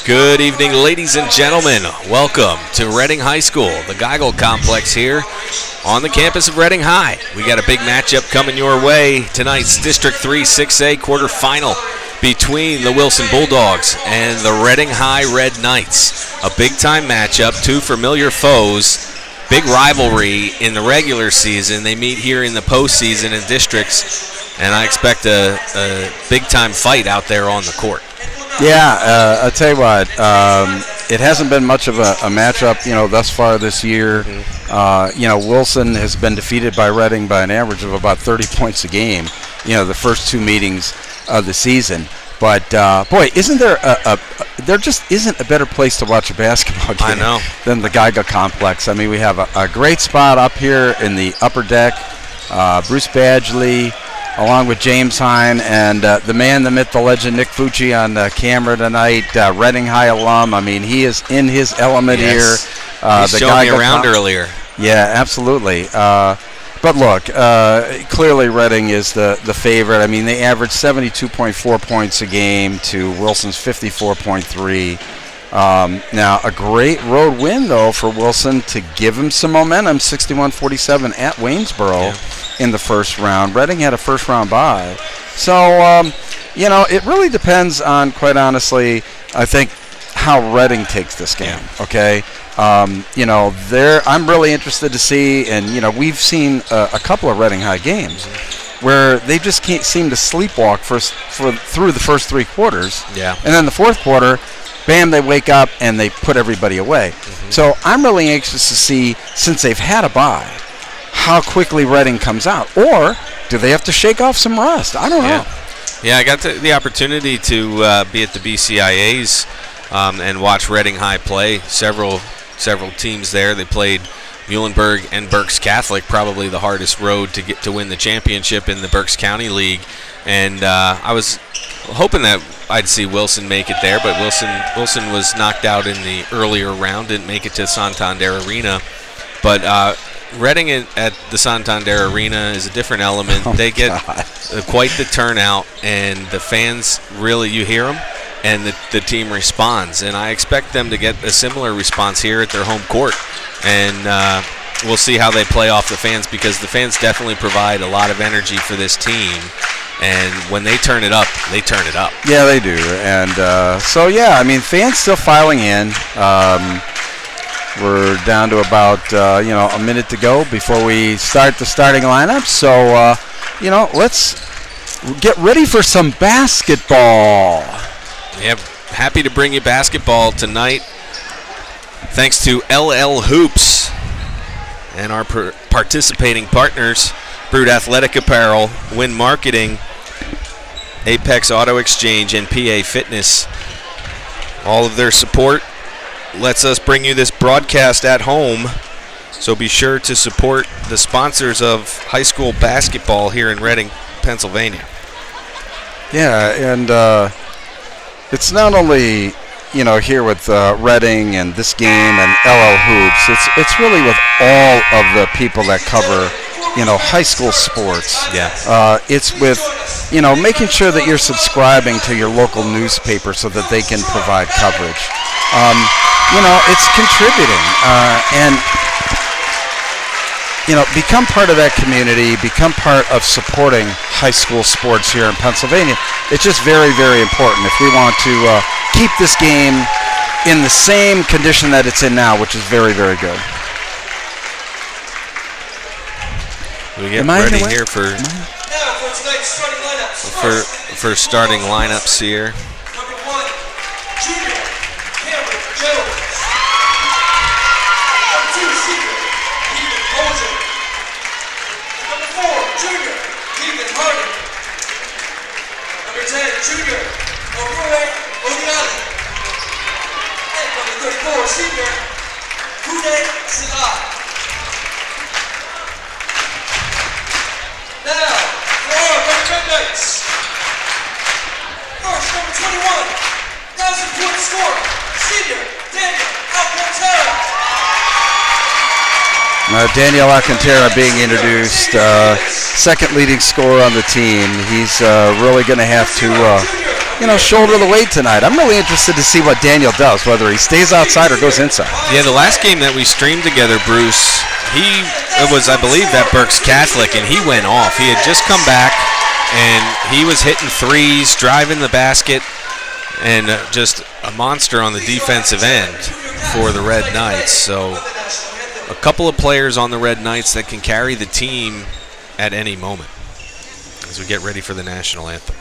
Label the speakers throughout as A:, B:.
A: Good evening, ladies and gentlemen. Welcome to Reading High School, the Geigle Complex here on the campus of Reading High. We got a big matchup coming your way. Tonight's District 3 6A quarterfinal between the Wilson Bulldogs and the Reading High Red Knights. A big-time matchup, two familiar foes. Big rivalry in the regular season. They meet here in the postseason in districts, and I expect a big-time fight out there on the court.
B: Yeah, I'll tell you what, it hasn't been much of a matchup, thus far this year. Wilson has been defeated by Reading by an average of about 30 points a game, the first two meetings of the season. But, boy, isn't there just isn't a better place to watch a basketball game than the Geigle Complex. I mean, we have a great spot up here in the upper deck. Bruce Badgley, along with James Hine, and the man, the myth, the legend, Nick Fucci on camera tonight, Reading High alum. I mean, he is in his element here.
A: He's showing me around earlier.
B: Yeah, absolutely. But look, clearly Reading is the favorite. I mean, they average 72.4 points a game to Wilson's 54.3. Now, a great road win, though, for Wilson to give him some momentum, 61-47 at Waynesboro in the first round. Reading had a first-round bye. So, it really depends on, quite honestly, I think, how Reading takes this game, okay? I'm really interested to see, and, we've seen a couple of Reading High games where they just can't seem to sleepwalk through the first three quarters.
A: Yeah.
B: And then the fourth quarter, bam, they wake up and they put everybody away. So I'm really anxious to see, since they've had a bye, how quickly Reading comes out. Or do they have to shake off some rust? I don't know.
A: Yeah, I got the opportunity to be at the BCIAs and watch Reading High play several teams there. They played Muhlenberg and Berks Catholic, probably the hardest road to get to win the championship in the Berks County League. And I was hoping that I'd see Wilson make it there, but Wilson was knocked out in the earlier round, didn't make it to Santander Arena. But Reading at the Santander Arena is a different element. They get quite the turnout, and the fans really, you hear them, and the team responds. And I expect them to get a similar response here at their home court. And we'll see how they play off the fans, because the fans definitely provide a lot of energy for this team. And when they turn it up, they turn it up.
B: Yeah, they do. And fans still filing in. We're down to about, a minute to go before we start the starting lineup. So, let's get ready for some basketball.
A: Yeah, happy to bring you basketball tonight. Thanks to LL Hoops and our participating partners, Brood Athletic Apparel, Win Marketing, Apex Auto Exchange, and PA Fitness. All of their support lets us bring you this broadcast at home, so be sure to support the sponsors of high school basketball here in Reading, Pennsylvania.
B: Yeah, and it's not only, here with Reading and this game and LL Hoops, it's really with all of the people that cover, high school sports.
A: Yeah.
B: It's with, making sure that you're subscribing to your local newspaper so that they can provide coverage. It's contributing, and become part of that community, become part of supporting high school sports here in Pennsylvania. It's just very, very important if we want to keep this game in the same condition that it's in now, which is very, very good.
A: We get ready here for starting lineups here.
C: Number 1, Junior Cameron Jones. Number 2, Senior Ethan Holzer. Number 4, Junior Ethan Harding. Number 10, Junior O'Roy Odiali. And number 34, Senior Hude Salah. Now, for our Red Knights. First, number 21, 1,000-point scorer, Senior Daniel Alcantara.
B: Daniel Alcantara being introduced, second leading scorer on the team. He's really going to have to shoulder the weight tonight. I'm really interested to see what Daniel does, whether he stays outside or goes inside.
A: Yeah, the last game that we streamed together, Bruce, it was, I believe, that Berks Catholic, and he went off. He had just come back, and he was hitting threes, driving the basket, and just a monster on the defensive end for the Red Knights. So a couple of players on the Red Knights that can carry the team at any moment as we get ready for the national anthem.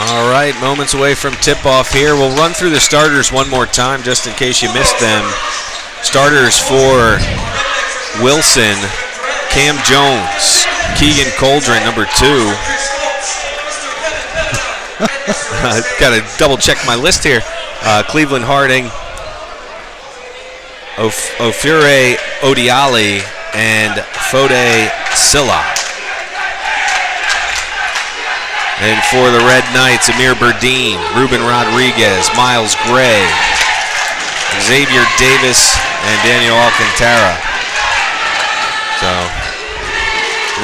A: All right, moments away from tip-off here. We'll run through the starters one more time just in case you missed them. Starters for Wilson, Cam Jones, Keegan Coldren, number 2. Got to double-check my list here. Cleveland Harding, Ofure Odiali, and Fode Silla. And for the Red Knights, Amir Burdine, Ruben Rodriguez, Miles Gray, Xavier Davis, and Daniel Alcantara. So,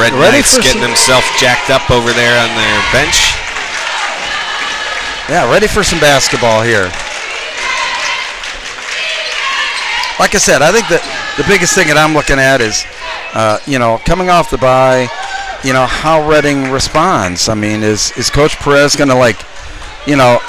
A: Red Knights getting themselves jacked up over there on their bench.
B: Yeah, ready for some basketball here. Like I said, I think that the biggest thing that I'm looking at is, coming off the bye, how Reading responds. I mean, is Coach Perez going to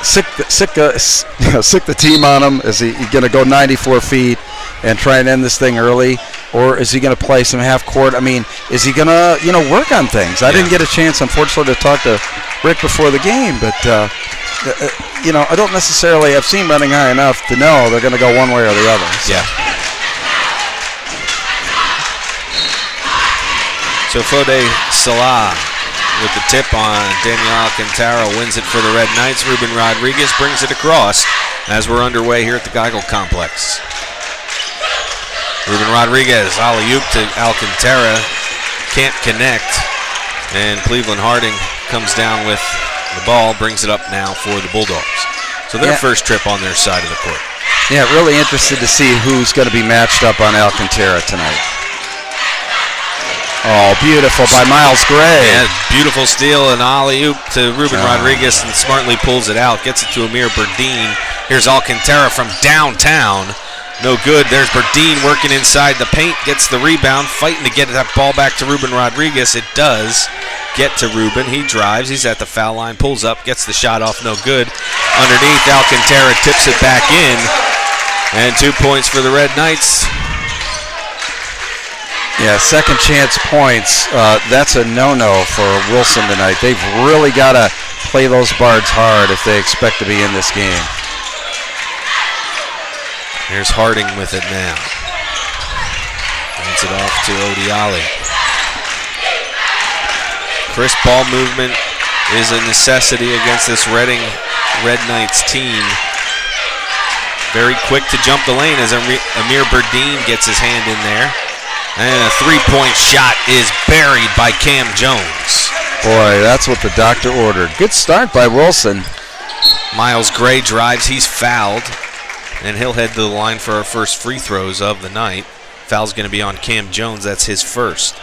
B: sick the team on him? Is he going to go 94 feet and try and end this thing early, or is he going to play some half court? I mean, is he going to work on things? I didn't get a chance, unfortunately, to talk to Rick before the game, but I don't necessarily. I've seen Reading high enough to know they're going to go one way or the other. So.
A: Yeah. So Fode Salah with the tip on Daniel Alcantara wins it for the Red Knights. Ruben Rodriguez brings it across as we're underway here at the Geigel Complex. Ruben Rodriguez, alley-oop to Alcantara, can't connect, and Cleveland Harding comes down with the ball, brings it up now for the Bulldogs. So their first trip on their side of the court.
B: Yeah, really interested to see who's going to be matched up on Alcantara tonight. Oh, beautiful by Miles Gray.
A: Yeah, beautiful steal and alley-oop to Ruben Rodriguez, and smartly pulls it out. Gets it to Amir Burdine. Here's Alcantara from downtown. No good. There's Burdine working inside the paint. Gets the rebound, fighting to get that ball back to Ruben Rodriguez. It does get to Ruben. He drives. He's at the foul line. Pulls up. Gets the shot off. No good. Underneath, Alcantara tips it back in. And 2 points for the Red Knights.
B: Yeah, second chance points. That's a no-no for Wilson tonight. They've really got to play those Bards hard if they expect to be in this game.
A: Here's Harding with it now. Hands it off to Odiali. Crisp ball movement is a necessity against this Reading Red Knights team. Very quick to jump the lane as Amir Burdine gets his hand in there. And a three-point shot is buried by Cam Jones.
B: Boy, that's what the doctor ordered. Good start by Wilson.
A: Miles Gray drives. He's fouled. And he'll head to the line for our first free throws of the night. Foul's going to be on Cam Jones. That's his first.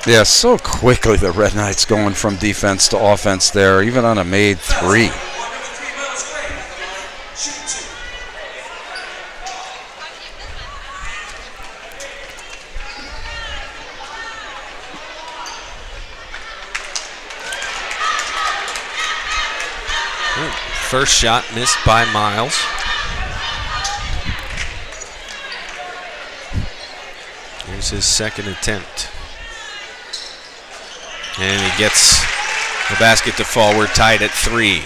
B: Yeah, so quickly the Red Knights going from defense to offense there, even on a made three.
A: First shot missed by Miles. Here's his second attempt. And he gets the basket to fall. We're tied at 3.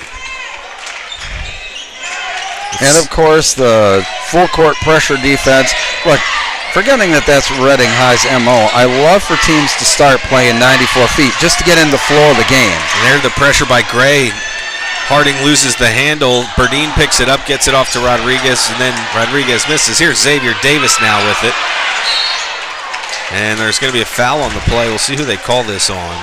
B: And, of course, the full-court pressure defense. Look, forgetting that that's Reading High's MO, I love for teams to start playing 94 feet just to get in the flow of the game.
A: And there's the pressure by Gray. Harding loses the handle. Berdine picks it up, gets it off to Rodriguez, and then Rodriguez misses. Here's Xavier Davis now with it. And there's going to be a foul on the play. We'll see who they call this on.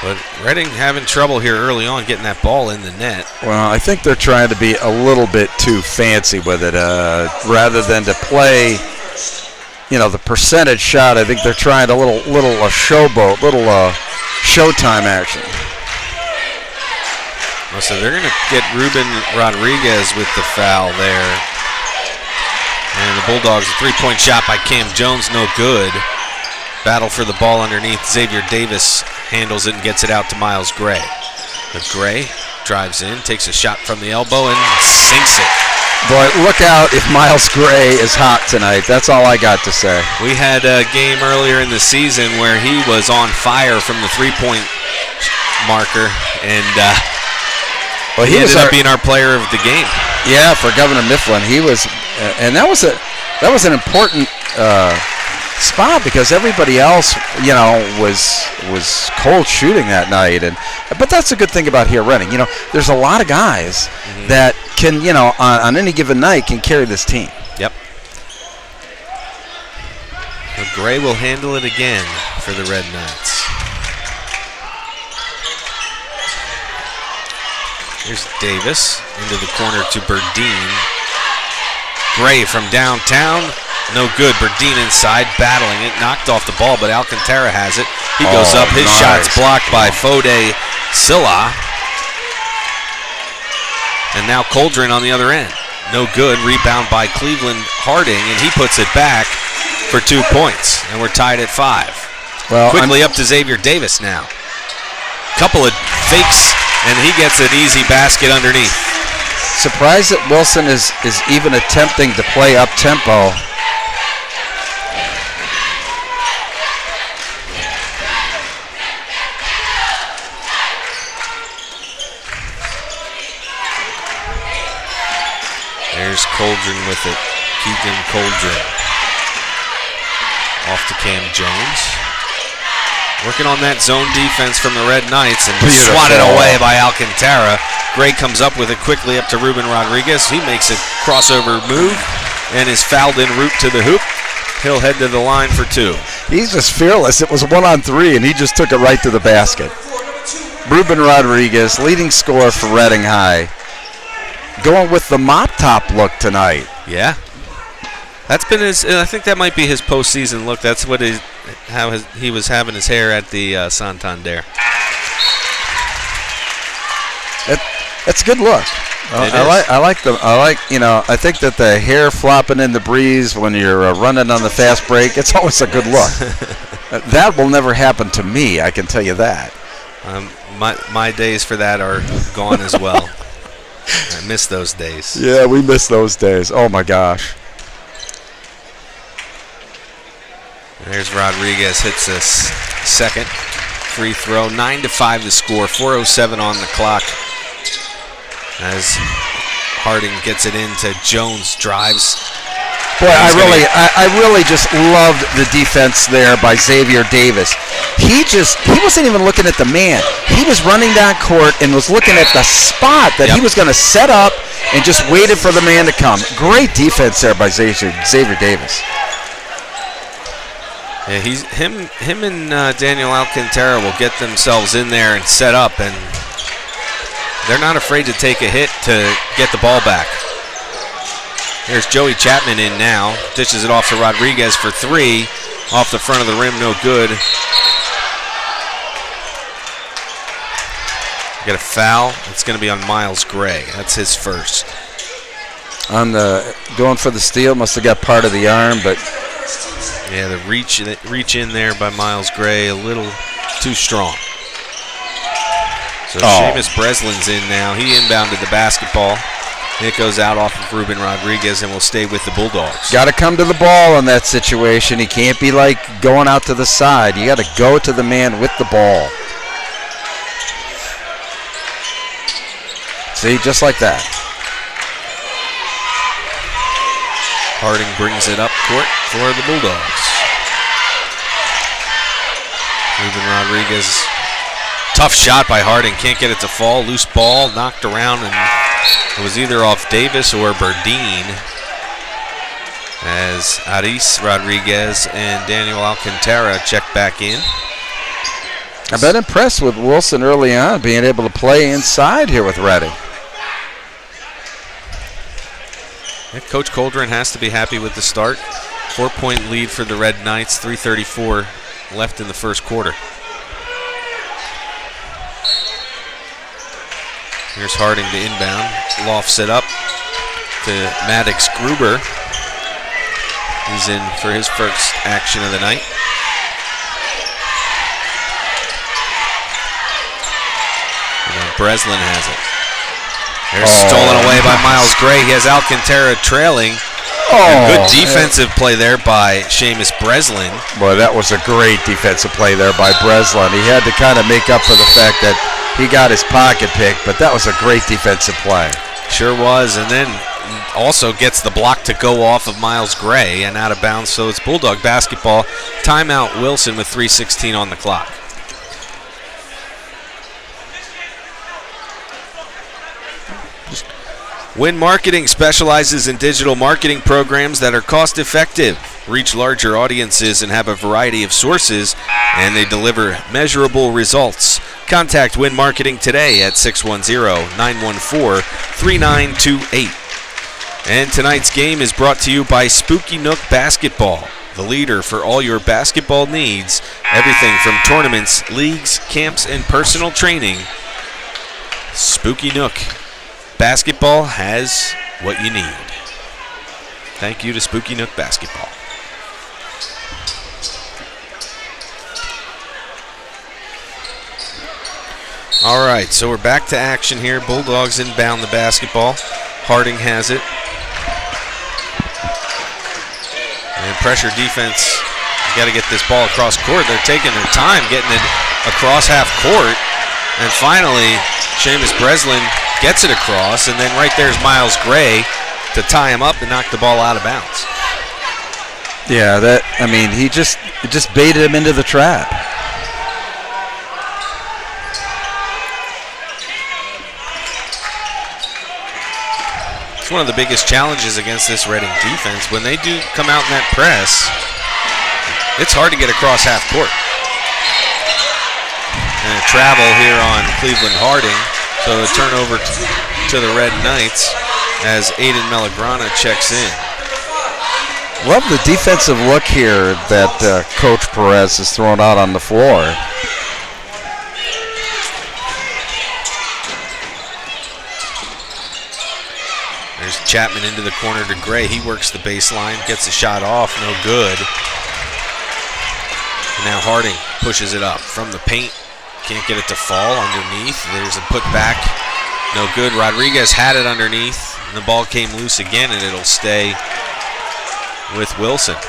A: But Reading having trouble here early on getting that ball in the net.
B: Well, I think they're trying to be a little bit too fancy with it. Rather than to play, the percentage shot, I think they're trying a little showboat, showtime action.
A: So they're going to get Ruben Rodriguez with the foul there. And the Bulldogs, a 3-point shot by Cam Jones, no good. Battle for the ball underneath. Xavier Davis handles it and gets it out to Miles Gray. But Gray drives in, takes a shot from the elbow, and sinks it.
B: Boy, look out if Miles Gray is hot tonight. That's all I got to say.
A: We had a game earlier in the season where he was on fire from the 3-point marker, and he ended up being our player of the game.
B: Yeah, for Governor Mifflin, he was, and that was an important spot because everybody else, was cold shooting that night. But that's a good thing about here, Reading. There's a lot of guys that can, on any given night, can carry this team.
A: Yep. So Gray will handle it again for the Red Knights. Here's Davis into the corner to Berdine. Gray from downtown. No good. Berdine inside, battling it. Knocked off the ball, but Alcantara has it. He goes up. His shot's blocked by Fode Silla. And now Coldren on the other end. No good. Rebound by Cleveland Harding, and he puts it back for 2 points. And we're tied at 5.
B: Well,
A: quickly up to Xavier Davis now. Couple of fakes, and he gets an easy basket underneath.
B: Surprised that Wilson is even attempting to play up-tempo.
A: There's Coldren with it. Keegan Coldren. Off to Cam Jones. Working on that zone defense from the Red Knights, and swatted away by Alcantara. Gray comes up with it quickly up to Ruben Rodriguez. He makes a crossover move and is fouled en route to the hoop. He'll head to the line for 2.
B: He's just fearless. It was 1-on-3, and he just took it right to the basket. Ruben Rodriguez, leading scorer for Reading High, going with the mop-top look tonight.
A: Yeah. That's been his. I think that might be his postseason look. That's what he was having his hair at the Santander.
B: That's a good look. I think that the hair flopping in the breeze when you're running on the fast break, it's always a good look. That will never happen to me, I can tell you that.
A: My days for that are gone as well. I miss those days.
B: Yeah, we miss those days. Oh my gosh.
A: There's Rodriguez, hits a second free throw. 9-5 the score, 4:07 on the clock. As Harding gets it into Jones, drives.
B: Boy, I really just loved the defense there by Xavier Davis. He wasn't even looking at the man. He was running down court and was looking at the spot that he was going to set up and just waited for the man to come. Great defense there by Xavier Davis.
A: Yeah, him and Daniel Alcantara will get themselves in there and set up, and they're not afraid to take a hit to get the ball back. Here's Joey Chapman in now. Dishes it off to Rodriguez for 3. Off the front of the rim, no good. Get a foul. It's going to be on Miles Gray. That's his first.
B: Going for the steal, must have got part of the arm, but
A: yeah, the reach in there by Miles Gray, a little too strong. So Seamus Breslin's in now. He inbounded the basketball. It goes out off of Ruben Rodriguez and will stay with the Bulldogs.
B: Got to come to the ball in that situation. He can't be like going out to the side. You got to go to the man with the ball. See, just like that.
A: Harding brings it up court for the Bulldogs. Ruben Rodriguez, tough shot by Harding. Can't get it to fall. Loose ball, knocked around, and it was either off Davis or Berdine, as Aris Rodriguez and Daniel Alcantara check back in.
B: I've been impressed with Wilson early on, being able to play inside here with Reading.
A: Yeah, Coach Coldren has to be happy with the start. 4-point lead for the Red Knights, 3:34 left in the first quarter. Here's Harding to inbound. Lofts it up to Maddox Gruber. He's in for his first action of the night. And then Breslin has it. There's stolen away by Miles Gray. He has Alcantara trailing. Good defensive play there by Seamus Breslin.
B: Boy, that was a great defensive play there by Breslin. He had to kind of make up for the fact that he got his pocket picked, but that was a great defensive play.
A: Sure was, and then also gets the block to go off of Miles Gray and out of bounds, so it's Bulldog basketball. Timeout Wilson with 3:16 on the clock. Win Marketing specializes in digital marketing programs that are cost-effective, reach larger audiences, and have a variety of sources, and they deliver measurable results. Contact Win Marketing today at 610-914-3928. And tonight's game is brought to you by Spooky Nook Basketball, the leader for all your basketball needs. Everything from tournaments, leagues, camps, and personal training. Spooky Nook Basketball has what you need. Thank you to Spooky Nook Basketball. All right, so we're back to action here. Bulldogs inbound the basketball. Harding has it. And pressure defense. You got to get this ball across court. They're taking their time getting it across half court. And finally, Seamus Breslin gets it across, and then right there's Miles Gray to tie him up and knock the ball out of bounds.
B: Yeah, he just baited him into the trap.
A: It's one of the biggest challenges against this Reading defense. When they do come out in that press, it's hard to get across half court. And a travel here on Cleveland Harding. So a turnover to the Red Knights as Aiden Melagrana checks in.
B: Love the defensive look here that Coach Perez has thrown out on the floor.
A: There's Chapman into the corner to Gray. He works the baseline, gets a shot off, no good. And now Harding pushes it up from the paint. Can't get it to fall underneath. There's a putback. No good. Rodriguez had it underneath, and the ball came loose again, and it'll stay with Wilson.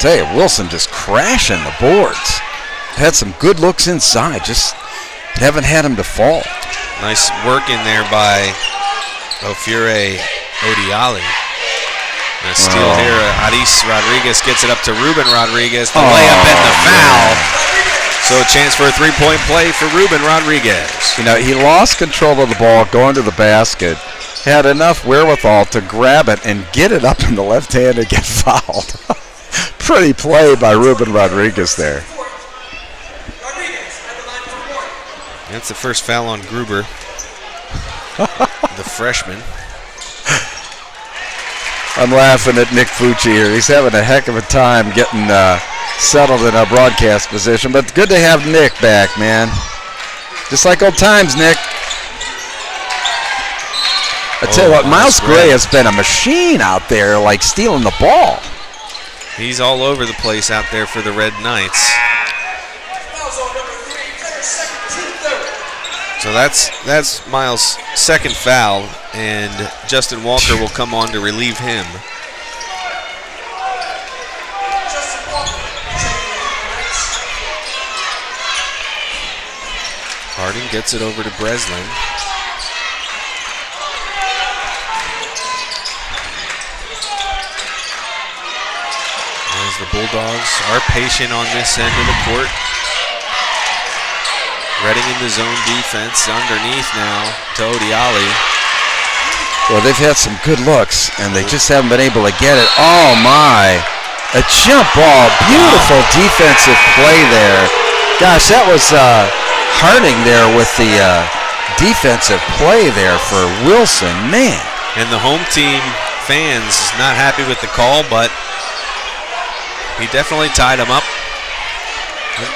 B: Tell you, Wilson just crashing the boards. Had some good looks inside, just haven't had him to fall.
A: Nice work in there by Ofure Odiali. And a steal here. Aris Rodriguez gets it up to Ruben Rodriguez. The layup and the foul. So a chance for a three-point play for Ruben Rodriguez.
B: You know, he lost control of the ball going to the basket, had enough wherewithal to grab it and get it up in the left hand and get fouled. Pretty play by Ruben Rodriguez there.
A: That's the first foul on Gruber, the freshman.
B: I'm laughing at Nick Fucci here. He's having a heck of a time getting settled in our broadcast position, but it's good to have Nick back, man. Just like old times, Nick. I tell you what, Miles Gray has been a machine out there, like stealing the ball.
A: He's all over the place out there for the Red Knights. So that's Miles' second foul, and Justin Walker will come on to relieve him. Harding gets it over to Breslin. As the Bulldogs are patient on this end of the court. Reading in the zone defense underneath now to Odiali.
B: Well, they've had some good looks, and they just haven't been able to get it. Oh, my. A jump ball. Beautiful defensive play there. Gosh, that was Harding there with the defensive play there for Wilson. Man.
A: And the home team fans not happy with the call, but he definitely tied him up.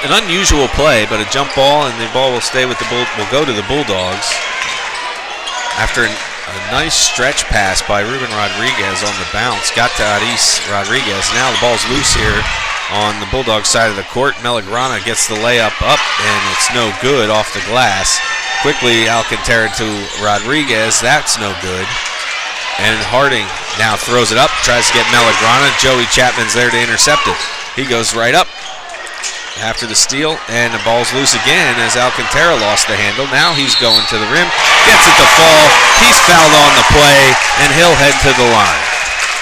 A: An unusual play, but a jump ball, and the ball will stay with will go to the Bulldogs. After a nice stretch pass by Ruben Rodriguez on the bounce, got to Aris Rodriguez. Now the ball's loose here on the Bulldogs side of the court. Melagrana gets the layup up, and it's no good off the glass. Quickly Alcantara to Rodriguez. That's no good. And Harding now throws it up, tries to get Melagrana. Joey Chapman's there to intercept it. He goes right up after the steal, and the ball's loose again as Alcantara lost the handle. Now he's going to the rim, gets it to fall. He's fouled on the play, and he'll head to the line.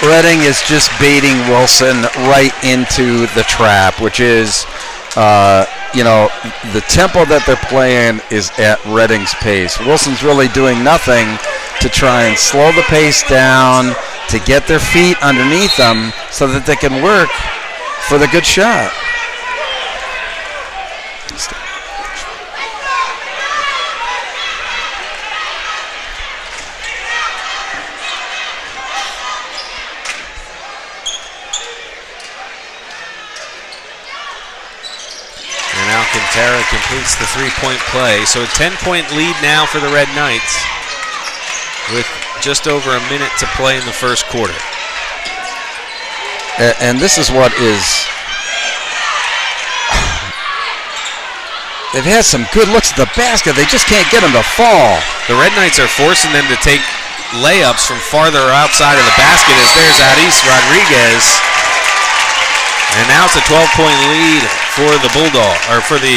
B: Reading is just baiting Wilson right into the trap, which is, the tempo that they're playing is at Reading's pace. Wilson's really doing nothing to try and slow the pace down, to get their feet underneath them so that they can work for the good shot.
A: And Alcantara completes the three-point play. So a 10-point lead now for the Red Knights with just over a minute to play in the first quarter.
B: And this is what is... They've had some good looks at the basket. They just can't get them to fall.
A: The Red Knights are forcing them to take layups from farther outside of the basket as there's Aris Rodriguez. And now it's a 12-point lead for the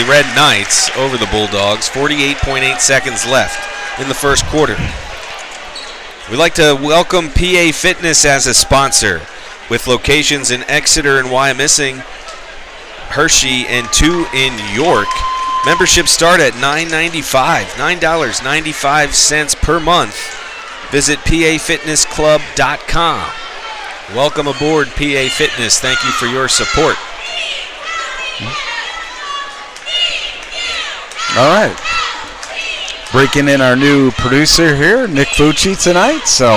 A: Red Knights over the Bulldogs. 48.8 seconds left in the first quarter. We'd like to welcome PA Fitness as a sponsor with locations in Exeter and Wyomissing, Hershey, and 2 in York. Memberships start at $9.95 per month. Visit pafitnessclub.com. Welcome aboard, PA Fitness. Thank you for your support.
B: All right. Breaking in our new producer here, Nick Fucci, tonight. So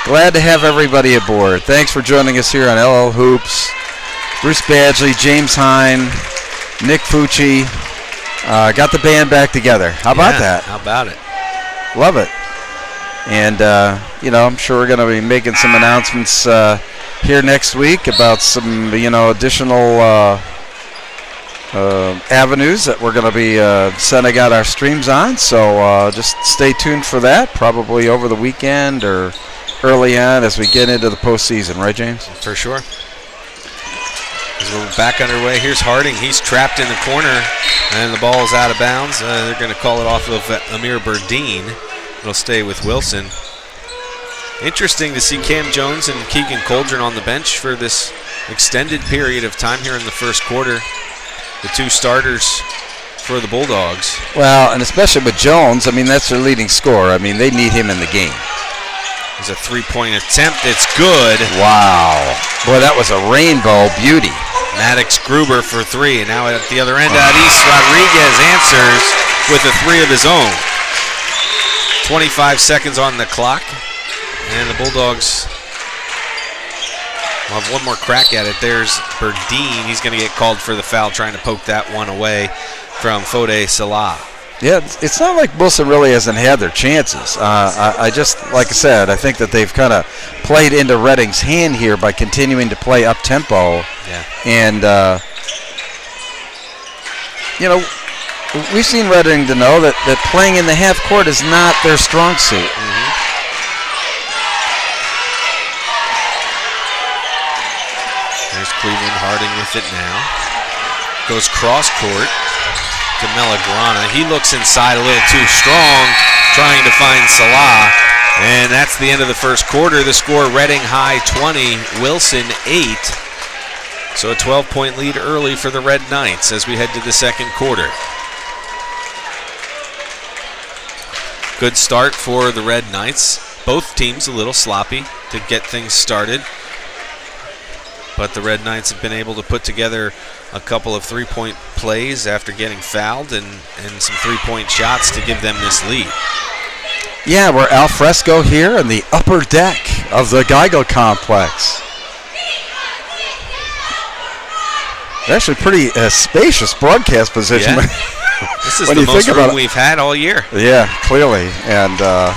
B: glad to have everybody aboard. Thanks for joining us here on LL Hoops. Bruce Badgley, James Hine, Nick Fucci. Got the band back together. How about that?
A: How about it?
B: Love it. And, I'm sure we're going to be making some announcements here next week about some, additional avenues that we're going to be sending out our streams on. So just stay tuned for that, probably over the weekend or early on as we get into the postseason. Right, James?
A: For sure. As we're back underway, here's Harding. He's trapped in the corner, and the ball is out of bounds. They're going to call it off of Amir Burdine. It'll stay with Wilson. Interesting to see Cam Jones and Keegan Coldren on the bench for this extended period of time here in the first quarter. The two starters for the Bulldogs.
B: Well, and especially with Jones, that's their leading scorer. They need him in the game.
A: There's a three-point attempt. It's good.
B: Wow. Boy, that was a rainbow beauty.
A: Maddox Gruber for three. And now at the other end, Aris Rodriguez answers with a three of his own. 25 seconds on the clock. And the Bulldogs will have one more crack at it. There's Burdine. He's going to get called for the foul, trying to poke that one away from Fode Salah.
B: Yeah, it's not like Wilson really hasn't had their chances. I just, like I said, I think that they've kind of played into Reading's hand here by continuing to play up-tempo.
A: Yeah.
B: And, we've seen Reading to know that playing in the half court is not their strong suit.
A: Mm-hmm. There's Cleveland Harding with it now. Goes cross court to Melagrana. He looks inside a little too strong, trying to find Salah. And that's the end of the first quarter. The score, Reading High 20, Wilson 8. So a 12-point lead early for the Red Knights as we head to the second quarter. Good start for the Red Knights. Both teams a little sloppy to get things started. But the Red Knights have been able to put together a couple of three-point plays after getting fouled and some three-point shots to give them this lead.
B: Yeah, we're al fresco here in the upper deck of the Geigel complex. Actually, pretty spacious broadcast position.
A: Yeah. This is the most room we've had all year.
B: Yeah, clearly. And, a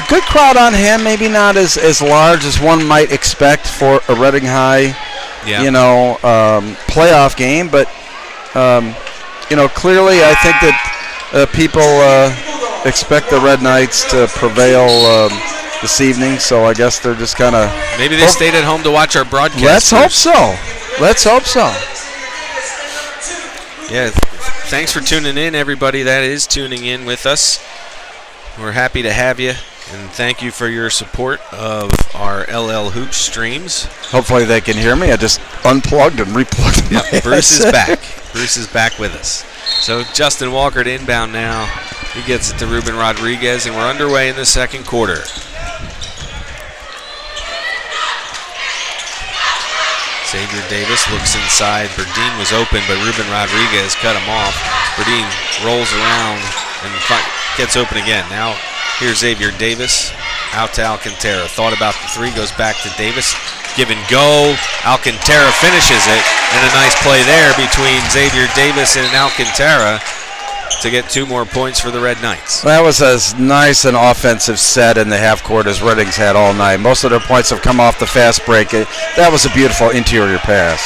B: good crowd on hand, maybe not as large as one might expect for a Reading High, playoff game. But, clearly I think that people expect the Red Knights to prevail this evening. So I guess they're just kind of...
A: Maybe they stayed at home to watch our broadcast.
B: Let's hope so. Let's hope so.
A: Yeah, thanks for tuning in, everybody that is tuning in with us. We're happy to have you, and thank you for your support of our LL Hoops streams.
B: Hopefully they can hear me. I just unplugged and replugged.
A: Yep, Bruce is back. Bruce is back with us. So Justin Walker to inbound now. He gets it to Ruben Rodriguez, and we're underway in the second quarter. Xavier Davis looks inside. Berdine was open, but Ruben Rodriguez cut him off. Berdine rolls around and gets open again. Now here's Xavier Davis out to Alcantara. Thought about the three, goes back to Davis. Give and go. Alcantara finishes it, and a nice play there between Xavier Davis and Alcantara to get 2 more points for the Red Knights.
B: That was as nice an offensive set in the half court as Reading's had all night. Most of their points have come off the fast break. That was a beautiful interior pass.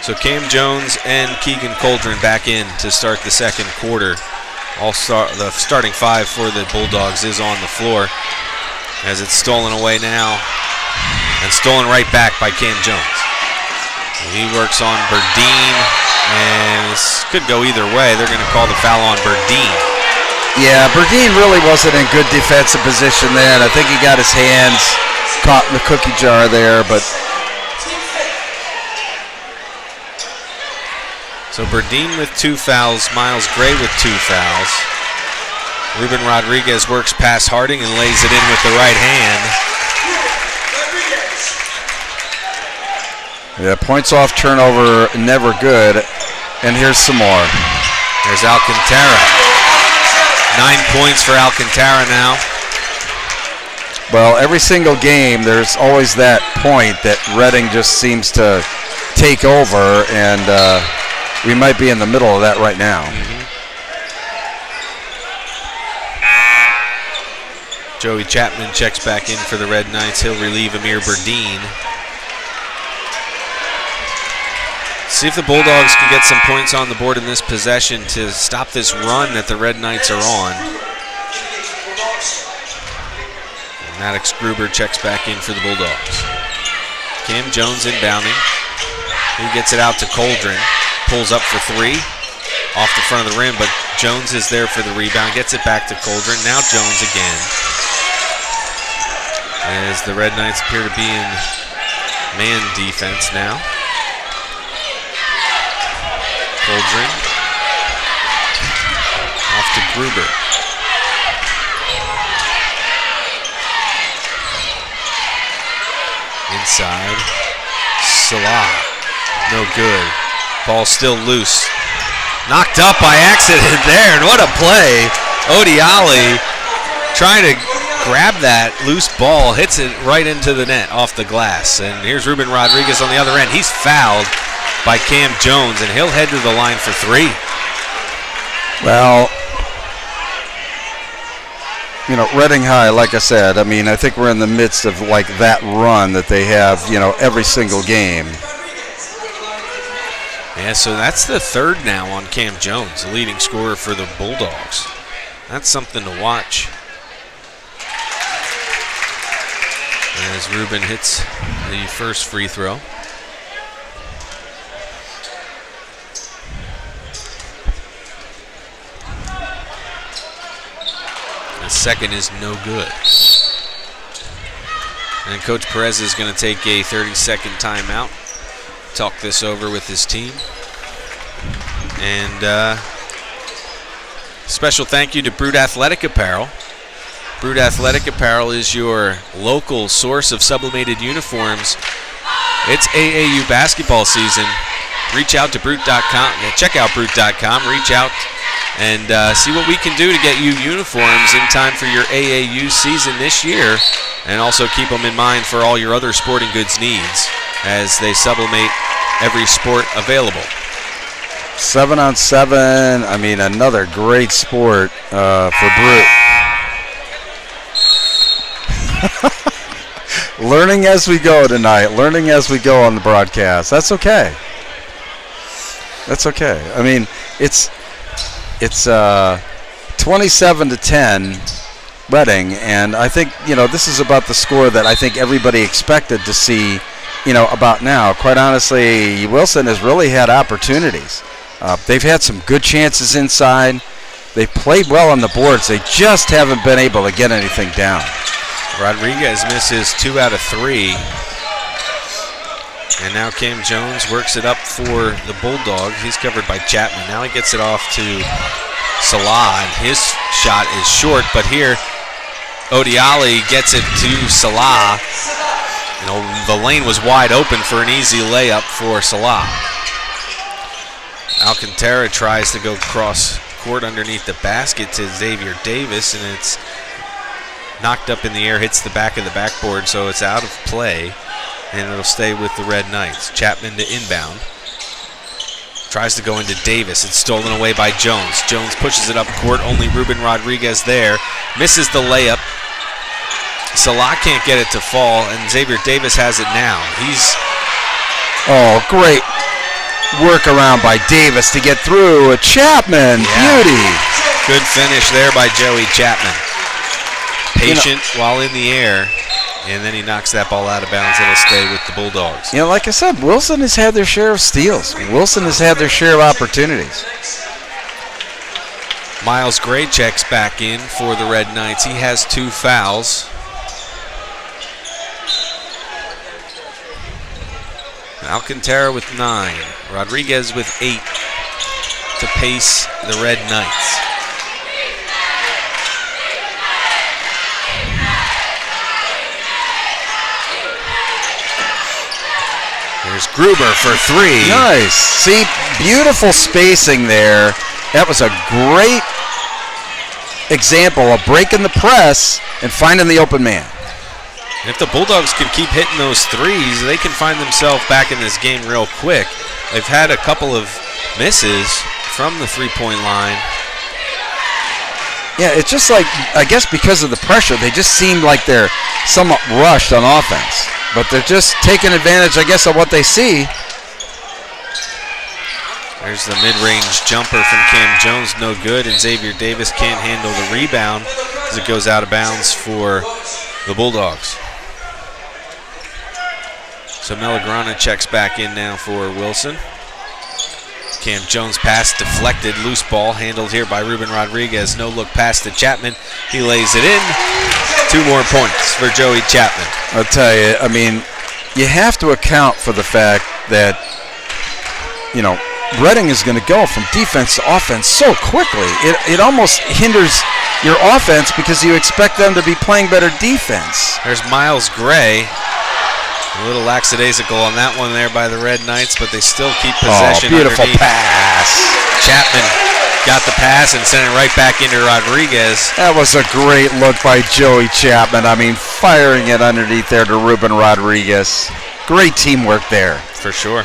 A: So Cam Jones and Keegan Coldren back in to start the second quarter. The starting 5 for the Bulldogs is on the floor as it's stolen away now and stolen right back by Cam Jones. He works on Berdine, and this could go either way. They're going to call the foul on Berdine.
B: Yeah, Berdine really wasn't in good defensive position there, and I think he got his hands caught in the cookie jar there, but...
A: So Berdine with 2 fouls, Miles Gray with 2 fouls. Ruben Rodriguez works past Harding and lays it in with the right hand.
B: Yeah, points off turnover, never good. And here's some more.
A: There's Alcantara. 9 points for Alcantara now.
B: Well, every single game, there's always that point that Reading just seems to take over, and we might be in the middle of that right now.
A: Mm-hmm. Joey Chapman checks back in for the Red Knights. He'll relieve Amir Berdine. See if the Bulldogs can get some points on the board in this possession to stop this run that the Red Knights are on. And Maddox Gruber checks back in for the Bulldogs. Cam Jones inbounding. He gets it out to Coldren. Pulls up for 3. Off the front of the rim, but Jones is there for the rebound. Gets it back to Coldren. Now Jones again. As the Red Knights appear to be in man defense now. Coldren. Off to Gruber. Inside. Salah. No good. Ball still loose. Knocked up by accident there, and what a play. Odiali trying to grab that loose ball, hits it right into the net off the glass. And here's Ruben Rodriguez on the other end. He's fouled by Cam Jones, and he'll head to the line for 3.
B: Well, Reading High, like I said, I think we're in the midst of like that run that they have, every single game.
A: Yeah, so that's the third now on Cam Jones, the leading scorer for the Bulldogs. That's something to watch. As Ruben hits the first free throw. The second is no good. And Coach Perez is going to take a 30-second timeout. Talk this over with his team. And special thank you to Brute Athletic Apparel. Brute Athletic Apparel is your local source of sublimated uniforms. It's AAU basketball season. Reach out to Brute.com. Check out Brute.com. Reach out and see what we can do to get you uniforms in time for your AAU season this year. And also keep them in mind for all your other sporting goods needs as they sublimate every sport available.
B: 7-on-7, I mean, another great sport for Brute. Learning as we go tonight, learning as we go on the broadcast. That's okay. That's okay. I mean, it's 27-10 Reading, and I think, this is about the score that I think everybody expected to see, about now. Quite honestly, Wilson has really had opportunities. They've had some good chances inside. They played well on the boards. They just haven't been able to get anything down.
A: Rodriguez misses 2 out of 3. And now Cam Jones works it up for the Bulldogs. He's covered by Chapman. Now he gets it off to Salah, and his shot is short, but here Odiali gets it to Salah. The lane was wide open for an easy layup for Salah. Alcantara tries to go cross court underneath the basket to Xavier Davis, and it's knocked up in the air, hits the back of the backboard, so it's out of play, and it'll stay with the Red Knights. Chapman to inbound. Tries to go into Davis. It's stolen away by Jones. Jones pushes it up court. Only Ruben Rodriguez there. Misses the layup. Salah can't get it to fall, and Xavier Davis has it now.
B: Great workaround by Davis to get through. Chapman, beauty.
A: Good finish there by Joey Chapman. Patient while in the air, and then he knocks that ball out of bounds. It'll stay with the Bulldogs.
B: Like I said, Wilson has had their share of steals. Wilson has had their share of opportunities.
A: Miles Gray checks back in for the Red Knights. He has 2 fouls. Alcantara with 9. Rodriguez with 8 to pace the Red Knights. There's Gruber for 3.
B: Nice. See, beautiful spacing there. That was a great example of breaking the press and finding the open man.
A: If the Bulldogs can keep hitting those threes, they can find themselves back in this game real quick. They've had a couple of misses from the three-point line.
B: Yeah, it's just like, I guess because of the pressure, they just seem like they're somewhat rushed on offense. But they're just taking advantage, I guess, of what they see.
A: There's the mid-range jumper from Cam Jones, no good, and Xavier Davis can't handle the rebound as it goes out of bounds for the Bulldogs. So Melagrana checks back in now for Wilson. Cam Jones pass deflected, loose ball handled here by Ruben Rodriguez. No look pass to Chapman. He lays it in. 2 more points for Joey Chapman.
B: I'll tell you, I mean, you have to account for the fact that, Reading is going to go from defense to offense so quickly. It almost hinders your offense because you expect them to be playing better defense.
A: There's Miles Gray. A little lackadaisical on that one there by the Red Knights, but they still keep possession.
B: Beautiful
A: underneath.
B: pass.
A: Chapman got the pass and sent it right back into Rodriguez.
B: That was a great look by Joey Chapman. I mean, firing it underneath there to Ruben Rodriguez. Great teamwork there.
A: For sure.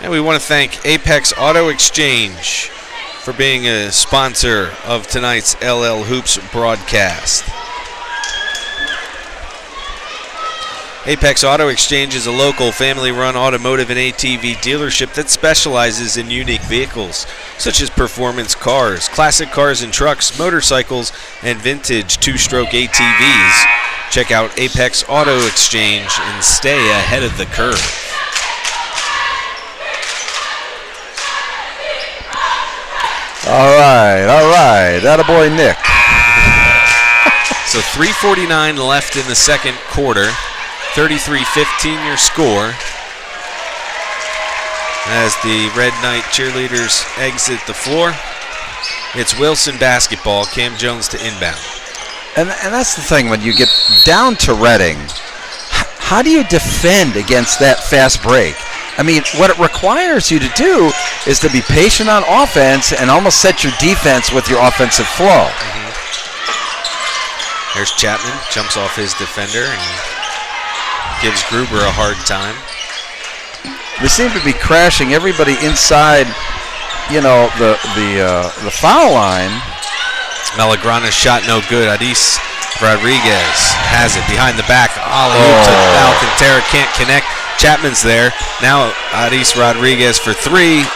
A: And we want to thank Apex Auto Exchange for being a sponsor of tonight's LL Hoops broadcast. Apex Auto Exchange is a local family-run automotive and ATV dealership that specializes in unique vehicles, such as performance cars, classic cars and trucks, motorcycles, and vintage two-stroke ATVs. Check out Apex Auto Exchange and stay ahead of the curve.
B: All right. Attaboy, Nick.
A: So 3:49 left in the second quarter. 33-15 your score. As the Red Knight cheerleaders exit the floor, it's Wilson basketball. Cam Jones to inbound.
B: And that's the thing, when you get down to Reading, how do you defend against that fast break? I mean, what it requires you to do is to be patient on offense and almost set your defense with your offensive flow.
A: There's Chapman, jumps off his defender and gives Gruber a hard time.
B: They seem to be crashing everybody inside, the foul line.
A: Melagrana's shot no good. Adis Rodriguez has it behind the back. Alley-oop to Alcantara, can't connect. Chapman's there. Now Adis Rodriguez for three.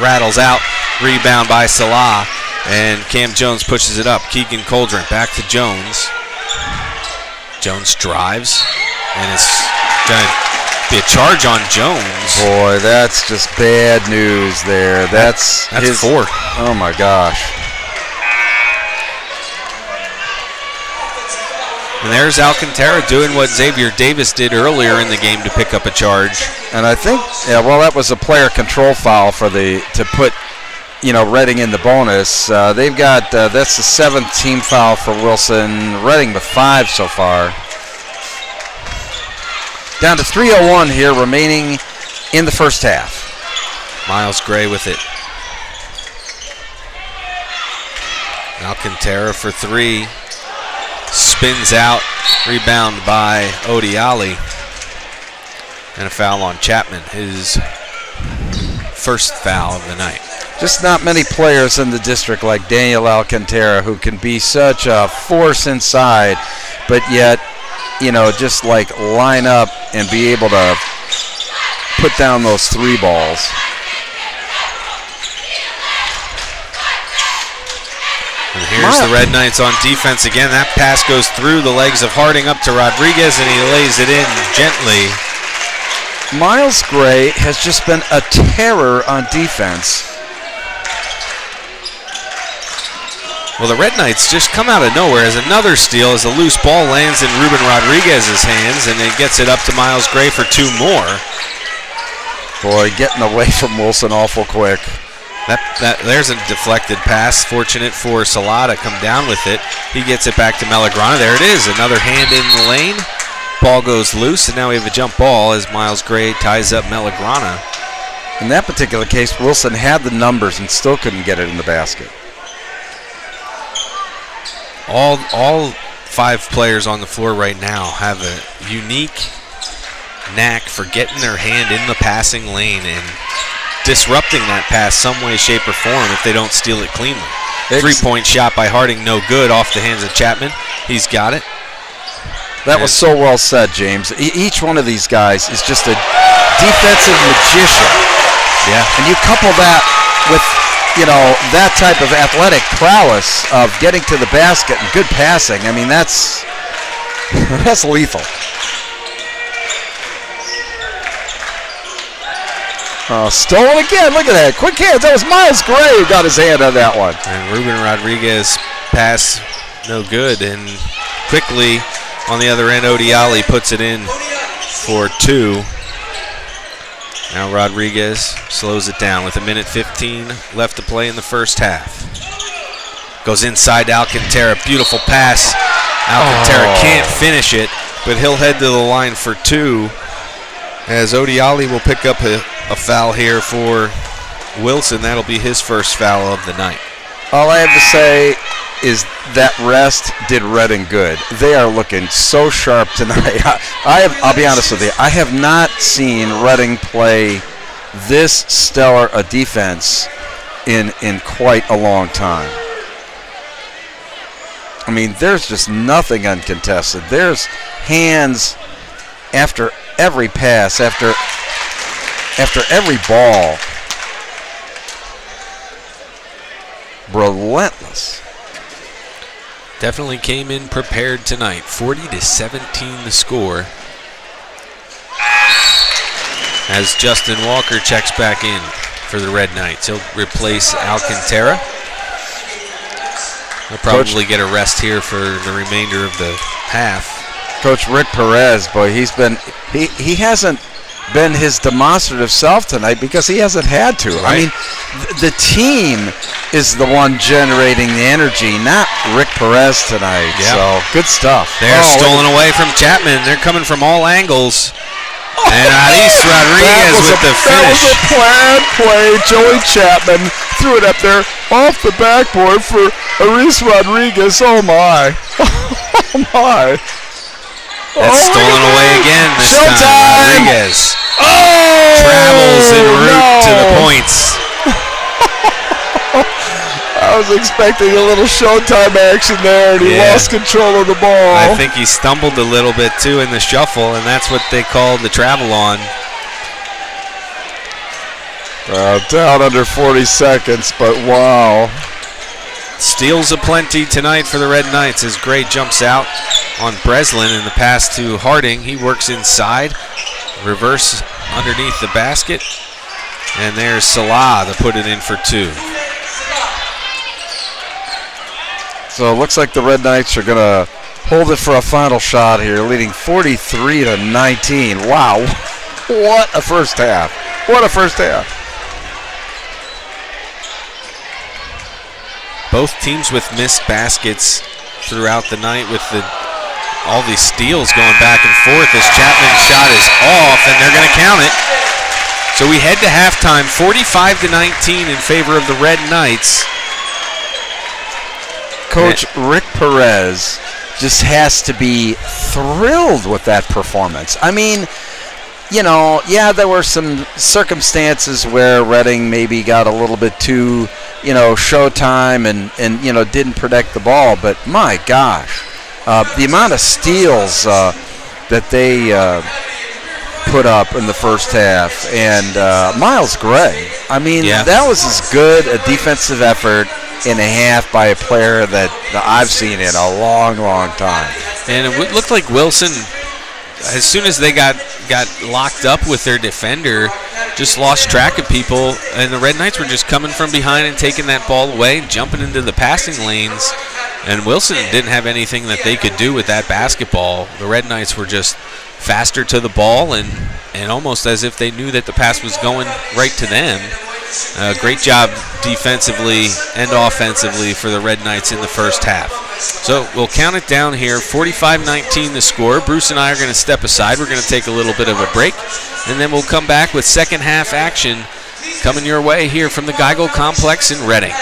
A: Rattles out. Rebound by Salah. And Cam Jones pushes it up. Keegan Coldren back to Jones. Jones drives. And it's going to be a charge on Jones.
B: Boy, that's just bad news there. That's his
A: fourth.
B: Oh, my gosh.
A: And there's Alcantara doing what Xavier Davis did earlier in the game to pick up a charge.
B: And I think, that was a player control foul to put, Reading in the bonus. They've got, that's the 7th team foul for Wilson. Reading with 5 so far. Down to 3:01 here remaining in the first half.
A: Miles Gray with it. Alcantara for three. Spins out. Rebound by Odiali. And a foul on Chapman, his first foul of the night.
B: Just not many players in the district like Daniel Alcantara who can be such a force inside, but yet, just like line up and be able to put down those three balls.
A: And here's the Red Knights on defense again. That pass goes through the legs of Harding up to Rodriguez, and he lays it in gently.
B: Miles Gray has just been a terror on defense.
A: Well, the Red Knights just come out of nowhere as another steal as a loose ball lands in Ruben Rodriguez's hands, and it gets it up to Miles Gray for two more.
B: Boy, getting away from Wilson awful quick.
A: There's a deflected pass. Fortunate for Salah to come down with it. He gets it back to Melagrana. There it is. Another hand in the lane. Ball goes loose, and now we have a jump ball as Miles Gray ties up Melagrana.
B: In that particular case, Wilson had the numbers and still couldn't get it in the basket.
A: All 5 players on the floor right now have a unique knack for getting their hand in the passing lane and disrupting that pass some way, shape, or form if they don't steal it cleanly. 3-point shot by Harding, no good, off the hands of Chapman. He's got it.
B: That was so well said, James. Each one of these guys is just a defensive magician.
A: Yeah.
B: And you couple that with, that type of athletic prowess of getting to the basket and good passing. I mean, that's lethal. Stolen again. Look at that. Quick hands. That was Miles Gray who got his hand on that one.
A: And Ruben Rodriguez pass no good. And quickly on the other end, Odiali puts it in for 2. Now Rodriguez slows it down with 1:15 left to play in the first half. Goes inside to Alcantara. Beautiful pass. Alcantara can't finish it, but he'll head to the line for 2 as Odiali will pick up a foul here for Wilson. That'll be his first foul of the night.
B: All I have to say is that rest did Reading good. They are looking so sharp tonight. I'll be honest with you. I have not seen Reading play this stellar a defense in quite a long time. I mean, there's just nothing uncontested. There's hands after every pass, after every ball. Relentless.
A: Definitely came in prepared tonight. 40-17 the score. As Justin Walker checks back in for the Red Knights. He'll replace Alcantara. He'll probably get a rest here for the remainder of the half.
B: Coach Rick Perez, boy, he hasn't been his demonstrative self tonight because he hasn't had to.
A: Right.
B: I mean, the team is the one generating the energy, not Rick Perez tonight.
A: Yep.
B: So good stuff.
A: They're stolen away from Chapman. They're coming from all angles. And Aris Rodriguez with the finish.
B: That was a planned play. Joey Chapman threw it up there off the backboard for Aris Rodriguez. Oh, my. Oh, my.
A: That's stolen away again this time. Rodriguez travels en route to the points.
B: I was expecting a little Showtime action there, and he lost control of the ball.
A: I think he stumbled a little bit, too, in the shuffle, and that's what they called the travel on.
B: Down under 40 seconds, but wow.
A: Steals aplenty tonight for the Red Knights as Gray jumps out on Breslin in the pass to Harding. He works inside, reverse underneath the basket, and there's Salah to put it in for two.
B: So it looks like the Red Knights are going to hold it for a final shot here, leading 43-19. Wow, what a first half. What a first half.
A: Both teams with missed baskets throughout the night with all these steals going back and forth as Chapman's shot is off, and they're going to count it. So we head to halftime, 45-19 in favor of the Red Knights.
B: Coach Rick Perez just has to be thrilled with that performance. I mean, you know, yeah, there were some circumstances where Reading maybe got a little bit too, showtime and didn't protect the ball. But my gosh, the amount of steals that they put up in the first half, and Miles Gray. I mean, that was as good a defensive effort in a half by a player that I've seen in a long, long time.
A: And it looked like Wilson, as soon as they got locked up with their defender, just lost track of people, and the Red Knights were just coming from behind and taking that ball away and jumping into the passing lanes, and Wilson didn't have anything that they could do with that basketball. The Red Knights were just faster to the ball and almost as if they knew that the pass was going right to them. Great job defensively and offensively for the Red Knights in the first half. So we'll count it down here, 45-19 the score. Bruce and I are going to step aside. We're going to take a little bit of a break, and then we'll come back with second half action coming your way here from the Geigel Complex in Reading.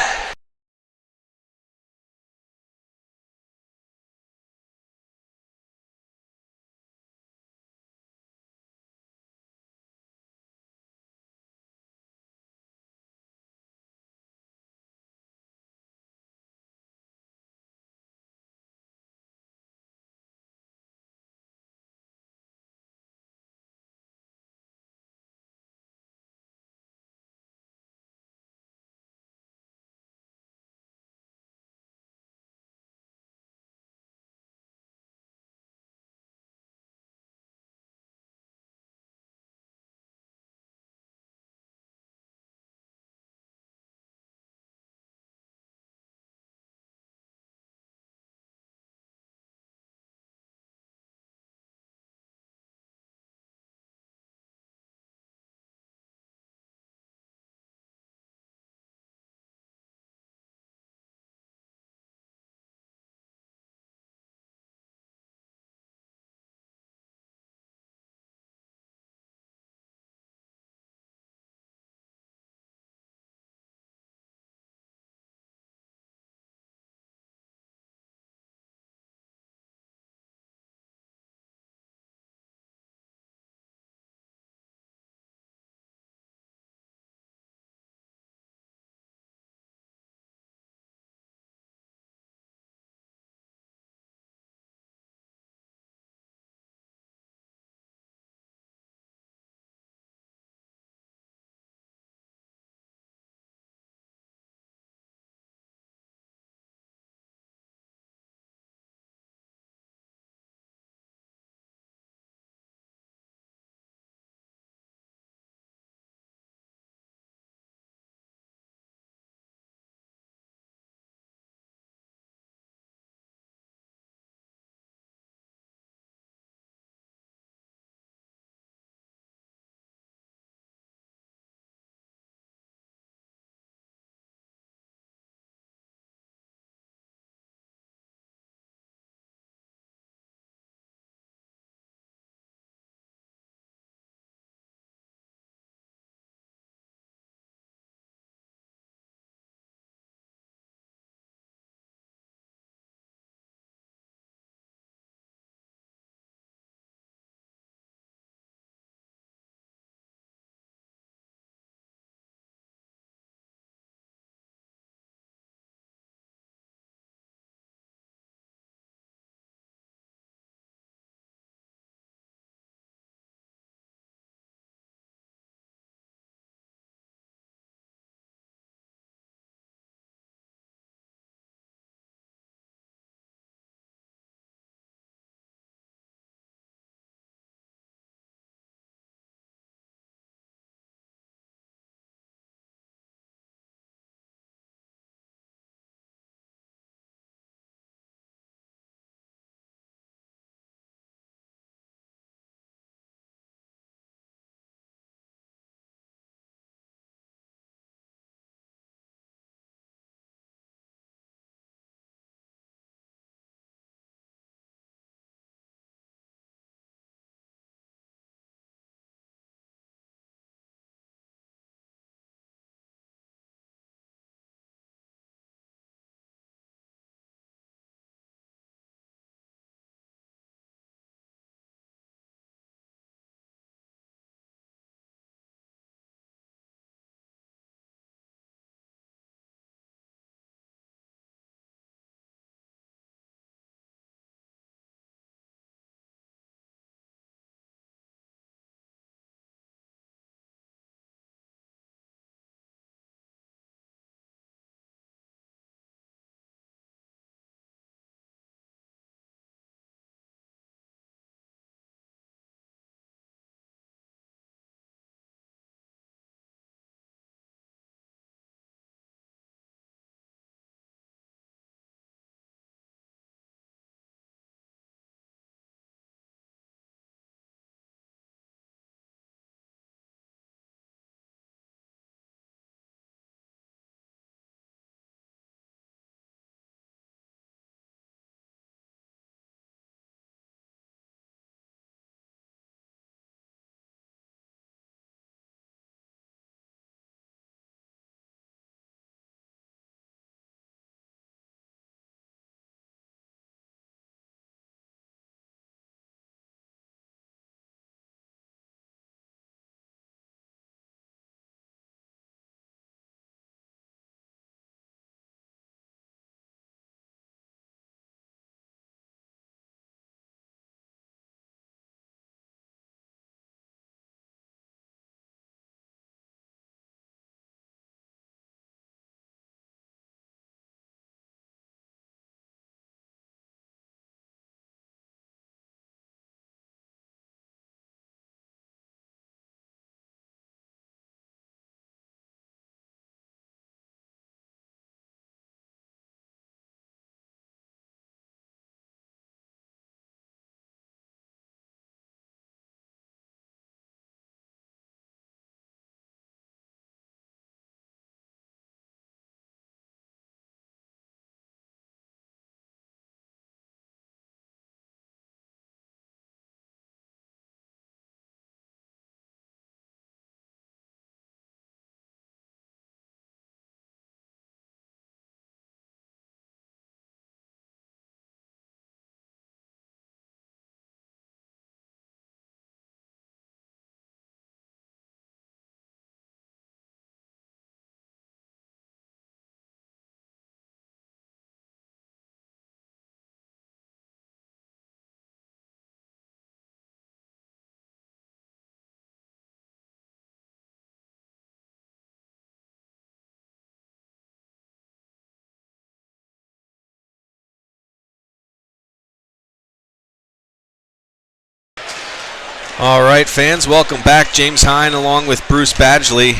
A: All right, fans, welcome back. James Hine along with Bruce Badgley,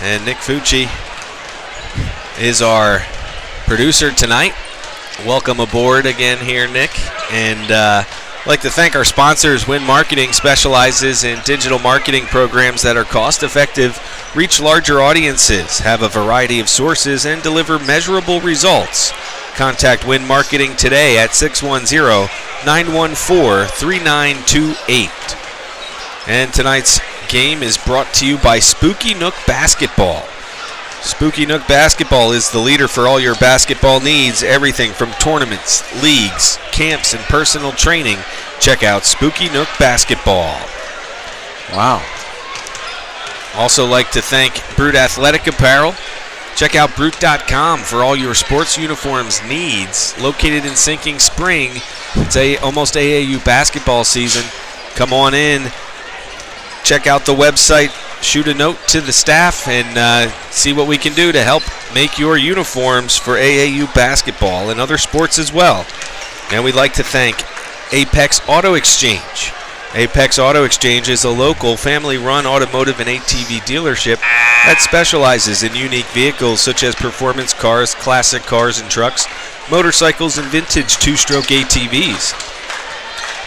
A: and Nick Fucci is our producer tonight. Welcome aboard again here, Nick. And I'd like to thank our sponsors. Win Marketing specializes in digital marketing programs that are cost-effective, reach larger audiences, have a variety of sources, and deliver measurable results. Contact Win Marketing today at 610-914-3928. And tonight's game is brought to you by Spooky Nook Basketball. Spooky Nook Basketball is the leader for all your basketball needs, everything from tournaments, leagues, camps, and personal training. Check out Spooky Nook Basketball.
B: Wow.
A: Also like to thank Brute Athletic Apparel. Check out Brute.com for all your sports uniforms needs. Located in Sinking Spring, it's almost AAU basketball season. Come on in. Check out the website, shoot a note to the staff, and see what we can do to help make your uniforms for AAU basketball and other sports as well. And we'd like to thank Apex Auto Exchange. Apex Auto Exchange is a local family-run automotive and ATV dealership that specializes in unique vehicles such as performance cars, classic cars and trucks, motorcycles, and vintage two-stroke ATVs.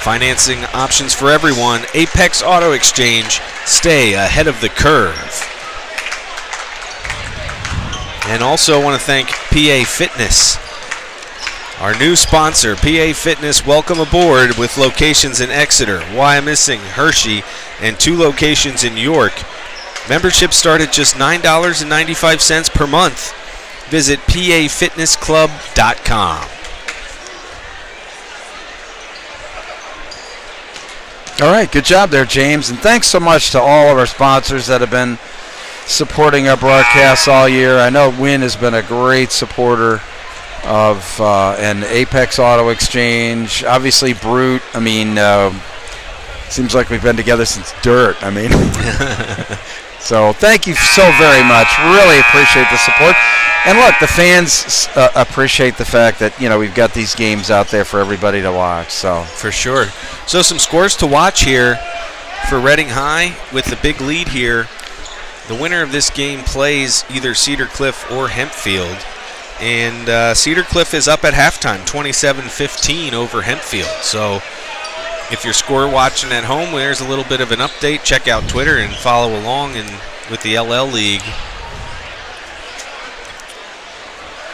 A: Financing options for everyone. Apex Auto Exchange. Stay ahead of the curve. And also want to thank PA Fitness, our new sponsor. PA Fitness, welcome aboard with locations in Exeter, Wyomissing, Hershey, and 2 locations in York. Memberships start at just $9.95 per month. Visit pafitnessclub.com.
B: All right, good job there, James. And thanks so much to all of our sponsors that have been supporting our broadcasts all year. I know Win has been a great supporter of and Apex Auto Exchange. Obviously, Brute. I mean, seems like we've been together since dirt. I mean, so thank you so very much. Really appreciate the support. And look, the fans appreciate the fact that, you know, we've got these games out there for everybody to watch. So
A: for sure. So some scores to watch here for Reading High with the big lead here. The winner of this game plays either Cedar Cliff or Hempfield. And Cedar Cliff is up at halftime, 27-15 over Hempfield. So if you're score watching at home, there's a little bit of an update. Check out Twitter and follow along with the LL League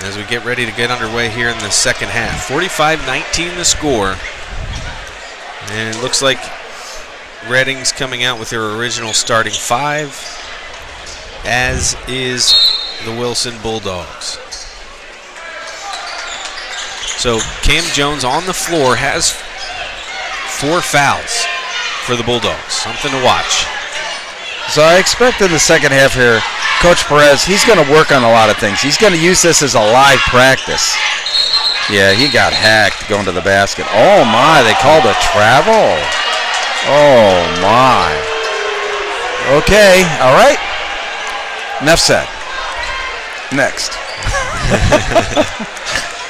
A: as we get ready to get underway here in the second half. 45-19 the score. And it looks like Reading's coming out with their original starting 5, as is the Wilson Bulldogs. So Cam Jones on the floor has 4 fouls for the Bulldogs. Something to watch.
B: So I expect in the second half here, Coach Perez, he's going to work on a lot of things. He's going to use this as a live practice. Yeah, he got hacked going to the basket. Oh, my, they called a travel. Oh, my. Okay, all right. Enough said. Next.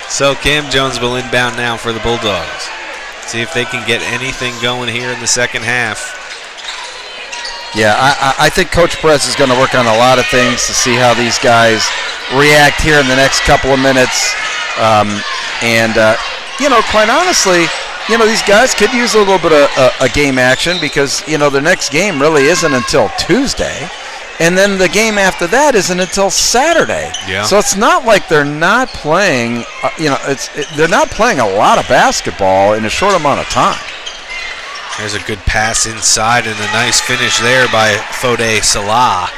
A: So Cam Jones will inbound now for the Bulldogs. See if they can get anything going here in the second half.
B: Yeah, I think Coach Perez is going to work on a lot of things to see how these guys react here in the next couple of minutes. You know, quite honestly, you know, these guys could use a little bit of a game action because, you know, their next game really isn't until Tuesday. And then the game after that isn't until Saturday.
A: Yeah.
B: So it's not like they're not playing, they're not playing a lot of basketball in a short amount of time.
A: There's a good pass inside and a nice finish there by Fode Salah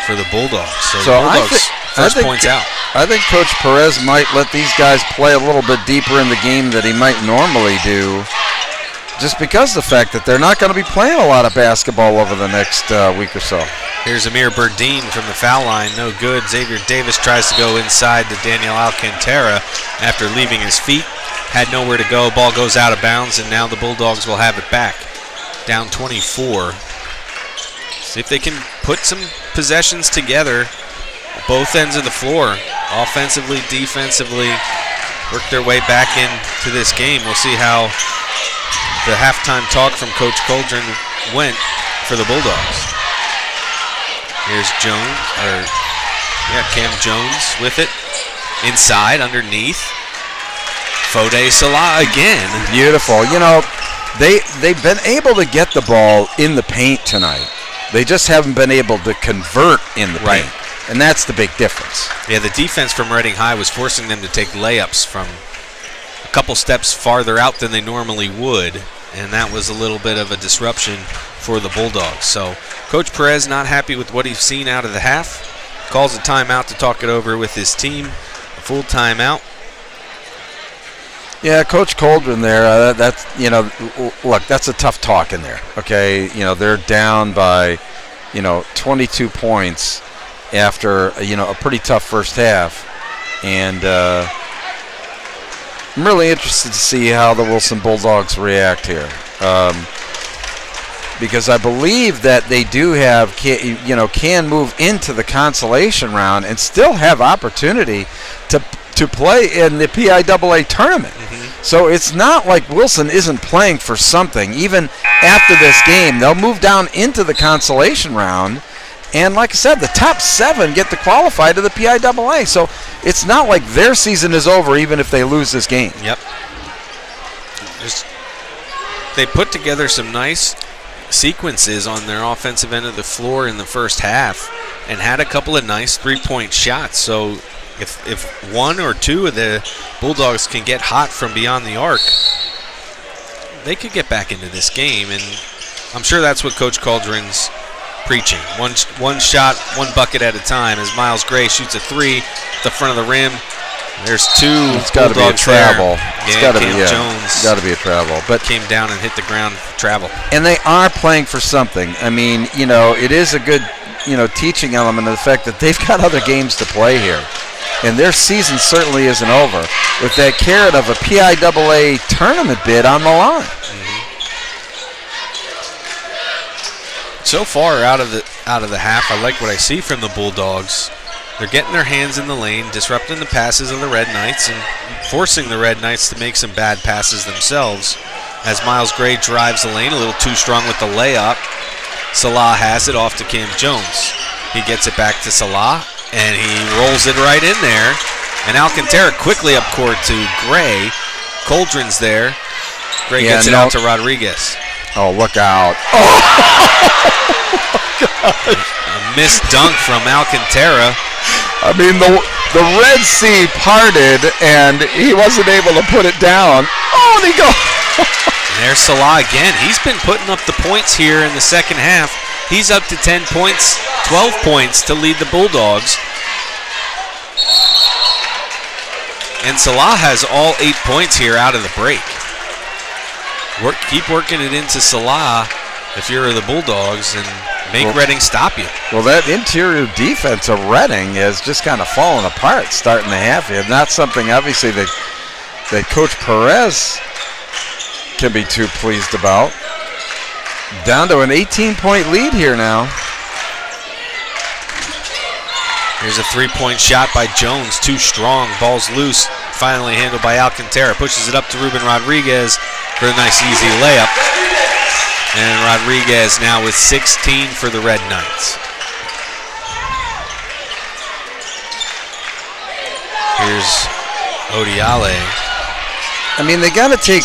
A: for the Bulldogs. So the Bulldogs first points out.
B: I think Coach Perez might let these guys play a little bit deeper in the game that he might normally do, just because of the fact that they're not going to be playing a lot of basketball over the next week or so.
A: Here's Amir Burdine from the foul line. No good. Xavier Davis tries to go inside to Daniel Alcantara after leaving his feet. Had nowhere to go. Ball goes out of bounds, and now the Bulldogs will have it back. Down 24. See if they can put some possessions together, both ends of the floor, offensively, defensively, work their way back into this game. We'll see how the halftime talk from Coach Coldren went for the Bulldogs. Here's Cam Jones with it. Inside, underneath. Fode Salah again.
B: Beautiful. You know, they've been able to get the ball in the paint tonight. They just haven't been able to convert in the paint. And that's the big difference.
A: Yeah, the defense from Reading High was forcing them to take layups from a couple steps farther out than they normally would, and that was a little bit of a disruption for the Bulldogs. So Coach Perez not happy with what he's seen out of the half. Calls a timeout to talk it over with his team. A full timeout.
B: Yeah, Coach Coldren there, look, that's a tough talk in there, okay? You know, they're down by, 22 points after, a pretty tough first half. And I'm really interested to see how the Wilson Bulldogs react here. Because I believe that they do can move into the consolation round and still have opportunity to play in the PIAA tournament. Mm-hmm. So it's not like Wilson isn't playing for something. Even after this game, they'll move down into the consolation round. And like I said, the top 7 get to qualify to the PIAA. So it's not like their season is over even if they lose this game.
A: Yep. They put together some nice sequences on their offensive end of the floor in the first half and had a couple of nice three-point shots. So if one or two of the Bulldogs can get hot from beyond the arc, they could get back into this game. And I'm sure that's what Coach Coldren's preaching. One shot, one bucket at a time as Miles Gray shoots a 3 at the front of the rim. There's 2
B: It's got to be a travel.
A: It's got to be
B: Jones. It's got to be a travel. But
A: came down and hit the ground for travel.
B: And they are playing for something. I mean, it is a good, teaching element of the fact that they've got other games to play here. And their season certainly isn't over with that carrot of a PIAA tournament bid on the line.
A: Mm-hmm. So far out of the half, I like what I see from the Bulldogs. They're getting their hands in the lane, disrupting the passes of the Red Knights and forcing the Red Knights to make some bad passes themselves. As Miles Gray drives the lane, a little too strong with the layup. Salah has it off to Cam Jones. He gets it back to Salah, and he rolls it right in there. And Alcantara quickly up court to Gray. Coldren's there. Gray gets it out to Rodriguez.
B: Oh, look out.
A: A missed dunk from Alcantara.
B: I mean, the Red Sea parted, and he wasn't able to put it down. Oh, and he goes.
A: There's Salah again. He's been putting up the points here in the second half. He's up to 10 points, 12 points to lead the Bulldogs. And Salah has all 8 points here out of the break. Keep working it into Salah if you're the Bulldogs and make Reading stop you.
B: Well, that interior defense of Reading has just kind of fallen apart starting the half here. Not something, obviously, that Coach Perez can be too pleased about. Down to an 18-point lead here now.
A: Here's a three-point shot by Jones. Too strong. Ball's loose. Finally handled by Alcantara. Pushes it up to Ruben Rodriguez for a nice easy layup. And Rodriguez now with 16 for the Red Knights. Here's Odiale.
B: I mean, they got to take,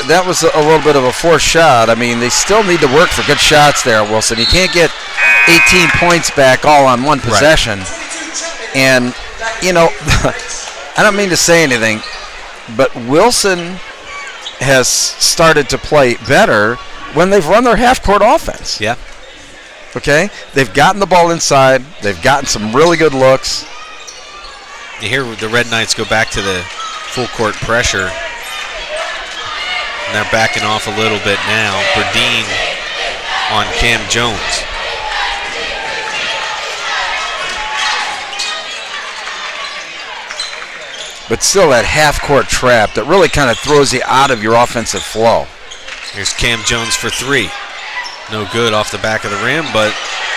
B: that was a little bit of a forced shot. I mean, they still need to work for good shots there, Wilson. You can't get 18 points back all on one possession. Right. And, I don't mean to say anything, but Wilson has started to play better when they've run their half-court offense.
A: Yeah.
B: Okay? They've gotten the ball inside. They've gotten some really good looks.
A: You hear the Red Knights go back to the full-court pressure. And they're backing off a little bit now. Berdine on Cam Jones.
B: But still that half-court trap that really kind of throws you out of your offensive flow.
A: Here's Cam Jones for 3. No good off the back of the rim, but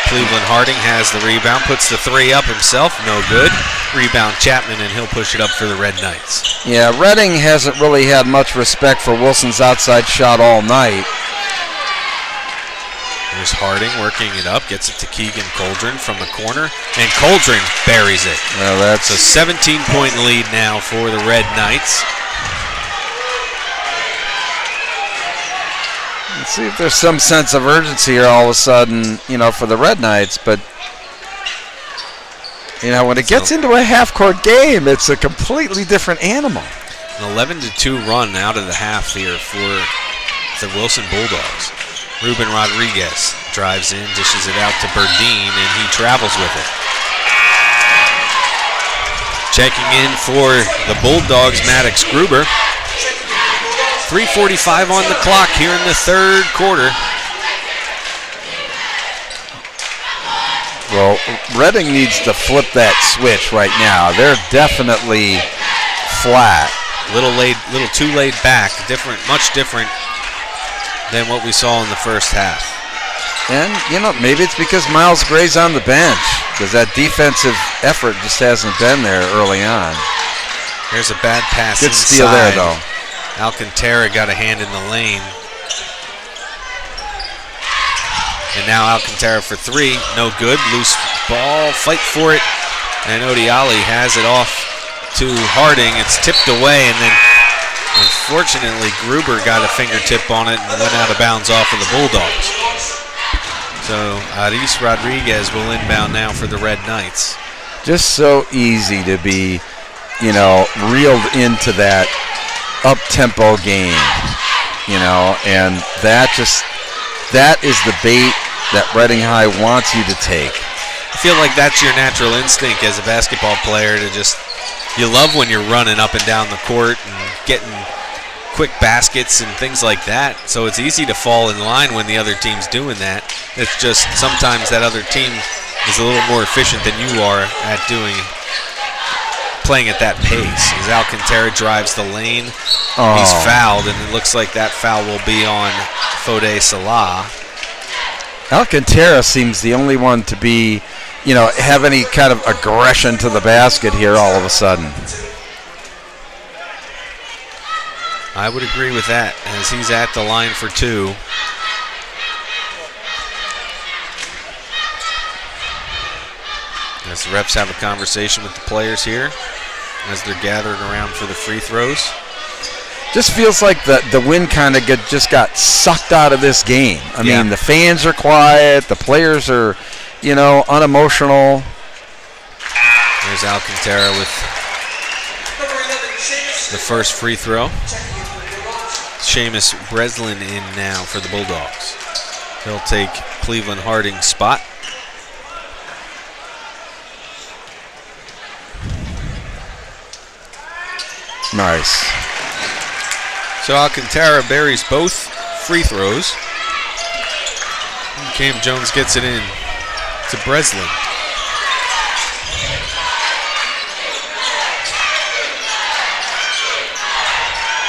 A: Cleveland Harding has the rebound, puts the three up himself, no good. Rebound Chapman, and he'll push it up for the Red Knights.
B: Yeah, Reading hasn't really had much respect for Wilson's outside shot all night.
A: There's Harding working it up, gets it to Keegan Coldren from the corner, and Coldren buries it.
B: Well, that's
A: a 17-point lead now for the Red Knights.
B: Let's see if there's some sense of urgency here all of a sudden, for the Red Knights. But, when it gets into a half-court game, it's a completely different animal.
A: An 11-2 run out of the half here for the Wilson Bulldogs. Ruben Rodriguez drives in, dishes it out to Burdine, and he travels with it. Checking in for the Bulldogs, Maddox Gruber. 3:45 on the clock here in the third quarter.
B: Well, Reading needs to flip that switch right now. They're definitely flat.
A: Little too laid back. Much different than what we saw in the first half.
B: And, maybe it's because Miles Gray's on the bench, because that defensive effort just hasn't been there early on.
A: There's a bad pass
B: Good
A: inside.
B: steal there, though.
A: Alcantara got a hand in the lane. And now Alcantara for three. No good. Loose ball. Fight for it. And Odiali has it off to Harding. It's tipped away, and then unfortunately Gruber got a fingertip on it and went out of bounds off of the Bulldogs. So Aris Rodriguez will inbound now for the Red Knights.
B: Just so easy to be, reeled into that up-tempo game, and that is the bait that Reading High wants you to take.
A: I feel like that's your natural instinct as a basketball player to you love when you're running up and down the court and getting quick baskets and things like that. So it's easy to fall in line when the other team's doing that. It's just sometimes that other team is a little more efficient than you are at playing at that pace. As Alcantara drives the lane, he's fouled, and it looks like that foul will be on Fode Salah.
B: Alcantara seems the only one to be, have any kind of aggression to the basket here all of a sudden.
A: I would agree with that, as he's at the line for two. As the refs have a conversation with the players here as they're gathered around for the free throws.
B: Just feels like the wind kind of just got sucked out of this game. I mean, the fans are quiet, the players are, unemotional.
A: There's Alcantara with the first free throw. Seamus Breslin in now for the Bulldogs. He'll take Cleveland Harding's spot.
B: Nice.
A: So Alcantara buries both free throws. And Cam Jones gets it in to Breslin.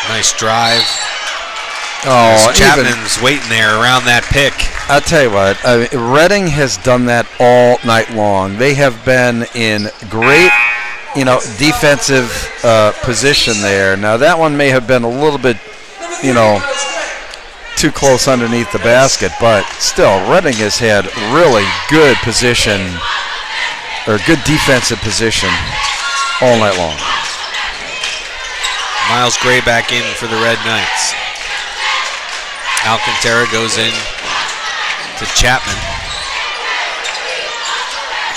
A: Nice drive. Chapman's waiting there around that pick.
B: I'll tell you what, Reading has done that all night long. They have been in great defensive position there. Now that one may have been a little bit, too close underneath the basket, but still, Reading has had really good position, or good defensive position all night long.
A: Miles Gray back in for the Red Knights. Alcantara goes in to Chapman.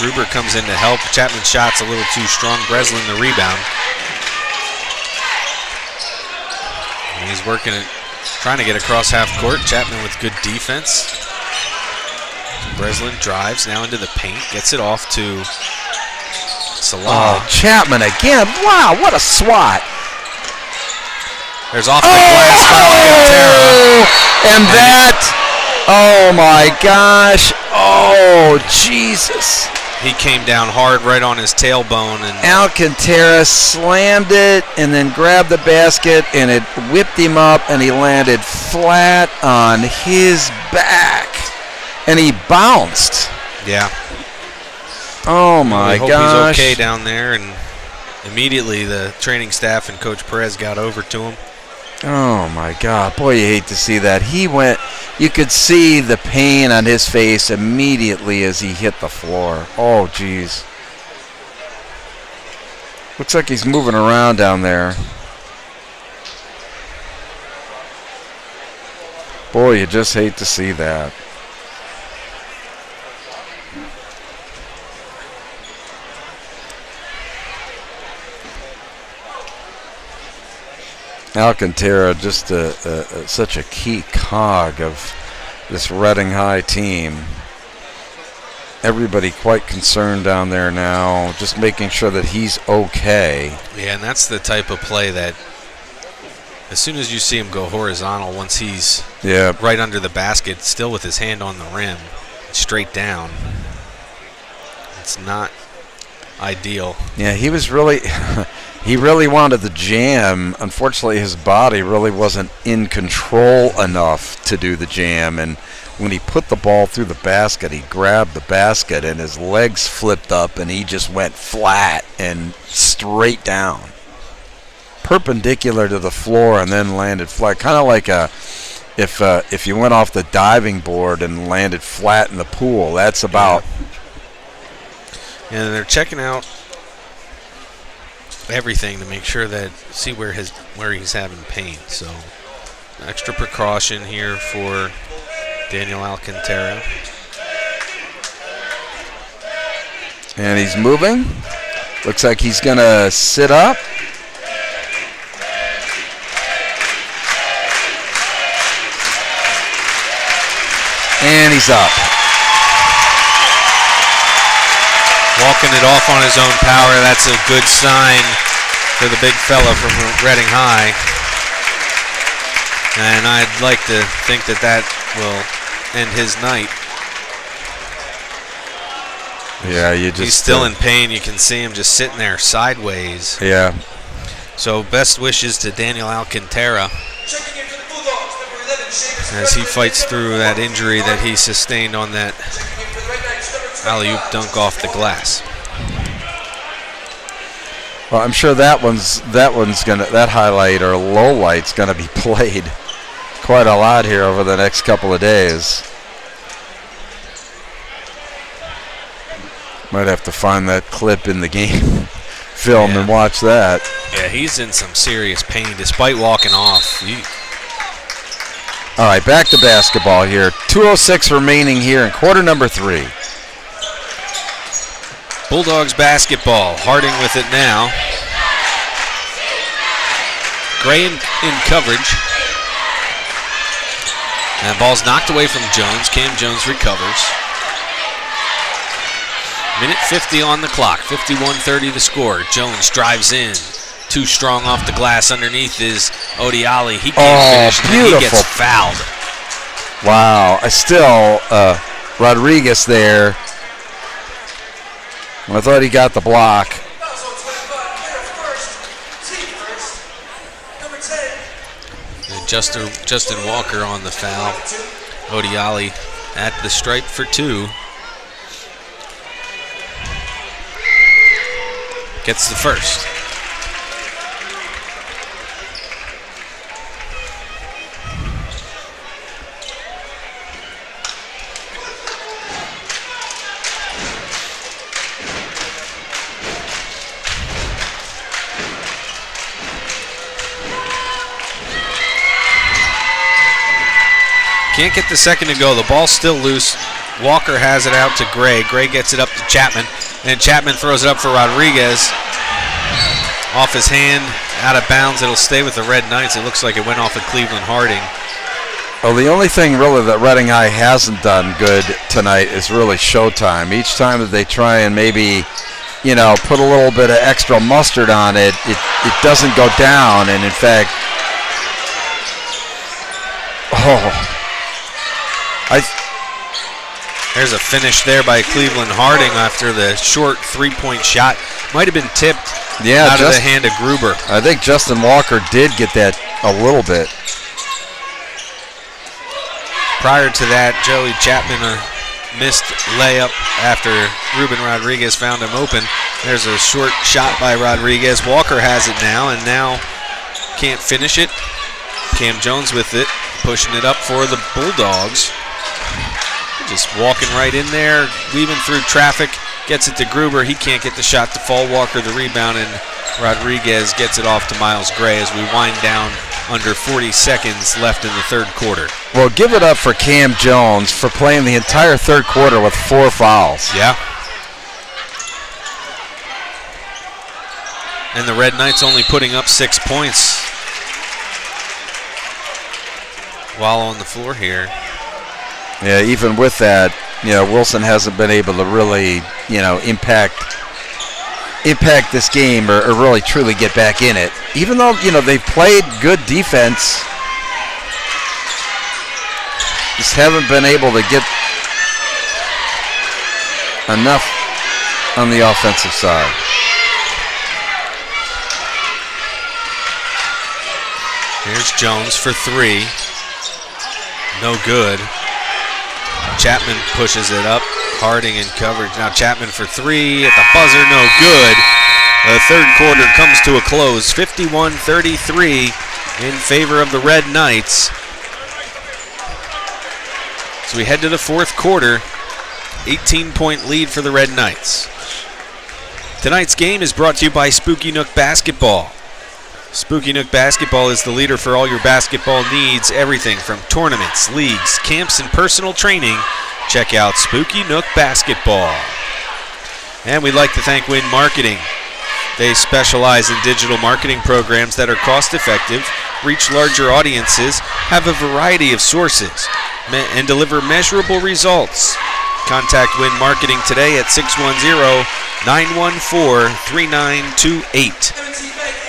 A: Gruber comes in to help. Chapman's shot's a little too strong. Breslin the rebound. And he's working it, trying to get across half court. Chapman with good defense. Breslin drives now into the paint. Gets it off to Salah.
B: Chapman again. Wow, what a swat.
A: There's off the glass by Alcantara.
B: And that, oh my gosh. Oh, Jesus.
A: He came down hard right on his tailbone. And
B: Alcantara slammed it and then grabbed the basket, and it whipped him up, and he landed flat on his back. And he bounced.
A: Yeah.
B: Oh, my
A: hope
B: gosh.
A: he's okay down there, and immediately the training staff and Coach Perez got over to him.
B: Oh, my God. Boy, you hate to see that. You could see the pain on his face immediately as he hit the floor. Oh, geez. Looks like he's moving around down there. Boy, you just hate to see that. Alcantara, just such a key cog of this Reading High team. Everybody quite concerned down there now, just making sure that he's okay.
A: Yeah, and that's the type of play that as soon as you see him go horizontal, once he's right under the basket, still with his hand on the rim, straight down, it's not ideal.
B: Yeah, he was really... He really wanted the jam. Unfortunately, his body really wasn't in control enough to do the jam. And when he put the ball through the basket, he grabbed the basket and his legs flipped up and he just went flat and straight down. Perpendicular to the floor and then landed flat. Kind of like if you went off the diving board and landed flat in the pool. That's about...
A: And they're checking out everything to make sure that see where he's having pain. So extra precaution here for Daniel Alcantara.
B: And he's moving. Looks like he's going to sit up. And he's up.
A: Walking it off on his own power. That's a good sign for the big fella from Reading High. And I'd like to think that will end his night.
B: Yeah,
A: he's still in pain. You can see him just sitting there sideways.
B: Yeah.
A: So best wishes to Daniel Alcantara as he fights through that injury that he sustained on that alley-oop dunk off the glass.
B: Well, I'm sure that highlight or low light's gonna be played quite a lot here over the next couple of days. Might have to find that clip in the game film and watch that.
A: Yeah, he's in some serious pain despite walking off.
B: All right, back to basketball here. 2:06 remaining here in quarter number 3.
A: Bulldogs basketball. Harding with it now. Gray in coverage. And ball's knocked away from Jones. Cam Jones recovers. Minute 50 on the clock. 51-30 the score. Jones drives in. Too strong off the glass. Underneath is Odiali. He can't finish. And he gets fouled.
B: Wow. Rodriguez there. I thought he got the block.
A: And Justin Walker on the foul. Odiali at the stripe for 2. Gets the first. Can't get the second to go. The ball's still loose. Walker has it out to Gray. Gray gets it up to Chapman. And Chapman throws it up for Rodriguez. Off his hand, out of bounds. It'll stay with the Red Knights. It looks like it went off of Cleveland Harding.
B: Well, the only thing really that Reading High hasn't done good tonight is really showtime. Each time that they try and maybe, put a little bit of extra mustard on it, it doesn't go down. And in fact,
A: there's a finish there by Cleveland Harding after the short three-point shot. Might have been tipped out of the hand of Gruber.
B: I think Justin Walker did get that a little bit.
A: Prior to that, Joey Chapman missed layup after Ruben Rodriguez found him open. There's a short shot by Rodriguez. Walker has it now, and now can't finish it. Cam Jones with it, pushing it up for the Bulldogs. Just walking right in there, weaving through traffic, gets it to Gruber. He can't get the shot to fall. Walker the rebound, and Rodriguez gets it off to Miles Gray as we wind down under 40 seconds left in the third quarter.
B: Well, give it up for Cam Jones for playing the entire third quarter with 4 fouls.
A: Yeah. And the Red Knights only putting up 6 points while on the floor here.
B: Yeah, even with that, Wilson hasn't been able to really, impact this game or really truly get back in it. Even though, they've played good defense, just haven't been able to get enough on the offensive side.
A: Here's Jones for 3. No good. Chapman pushes it up. Harding in coverage. Now Chapman for 3 at the buzzer. No good. The third quarter comes to a close. 51-33 in favor of the Red Knights. So we head to the fourth quarter. 18-point lead for the Red Knights. Tonight's game is brought to you by Spooky Nook Basketball. Spooky Nook Basketball is the leader for all your basketball needs. Everything from tournaments, leagues, camps, and personal training. Check out Spooky Nook Basketball. And we'd like to thank Win Marketing. They specialize in digital marketing programs that are cost-effective, reach larger audiences, have a variety of sources, and deliver measurable results. Contact Win Marketing today at 610-914-3928.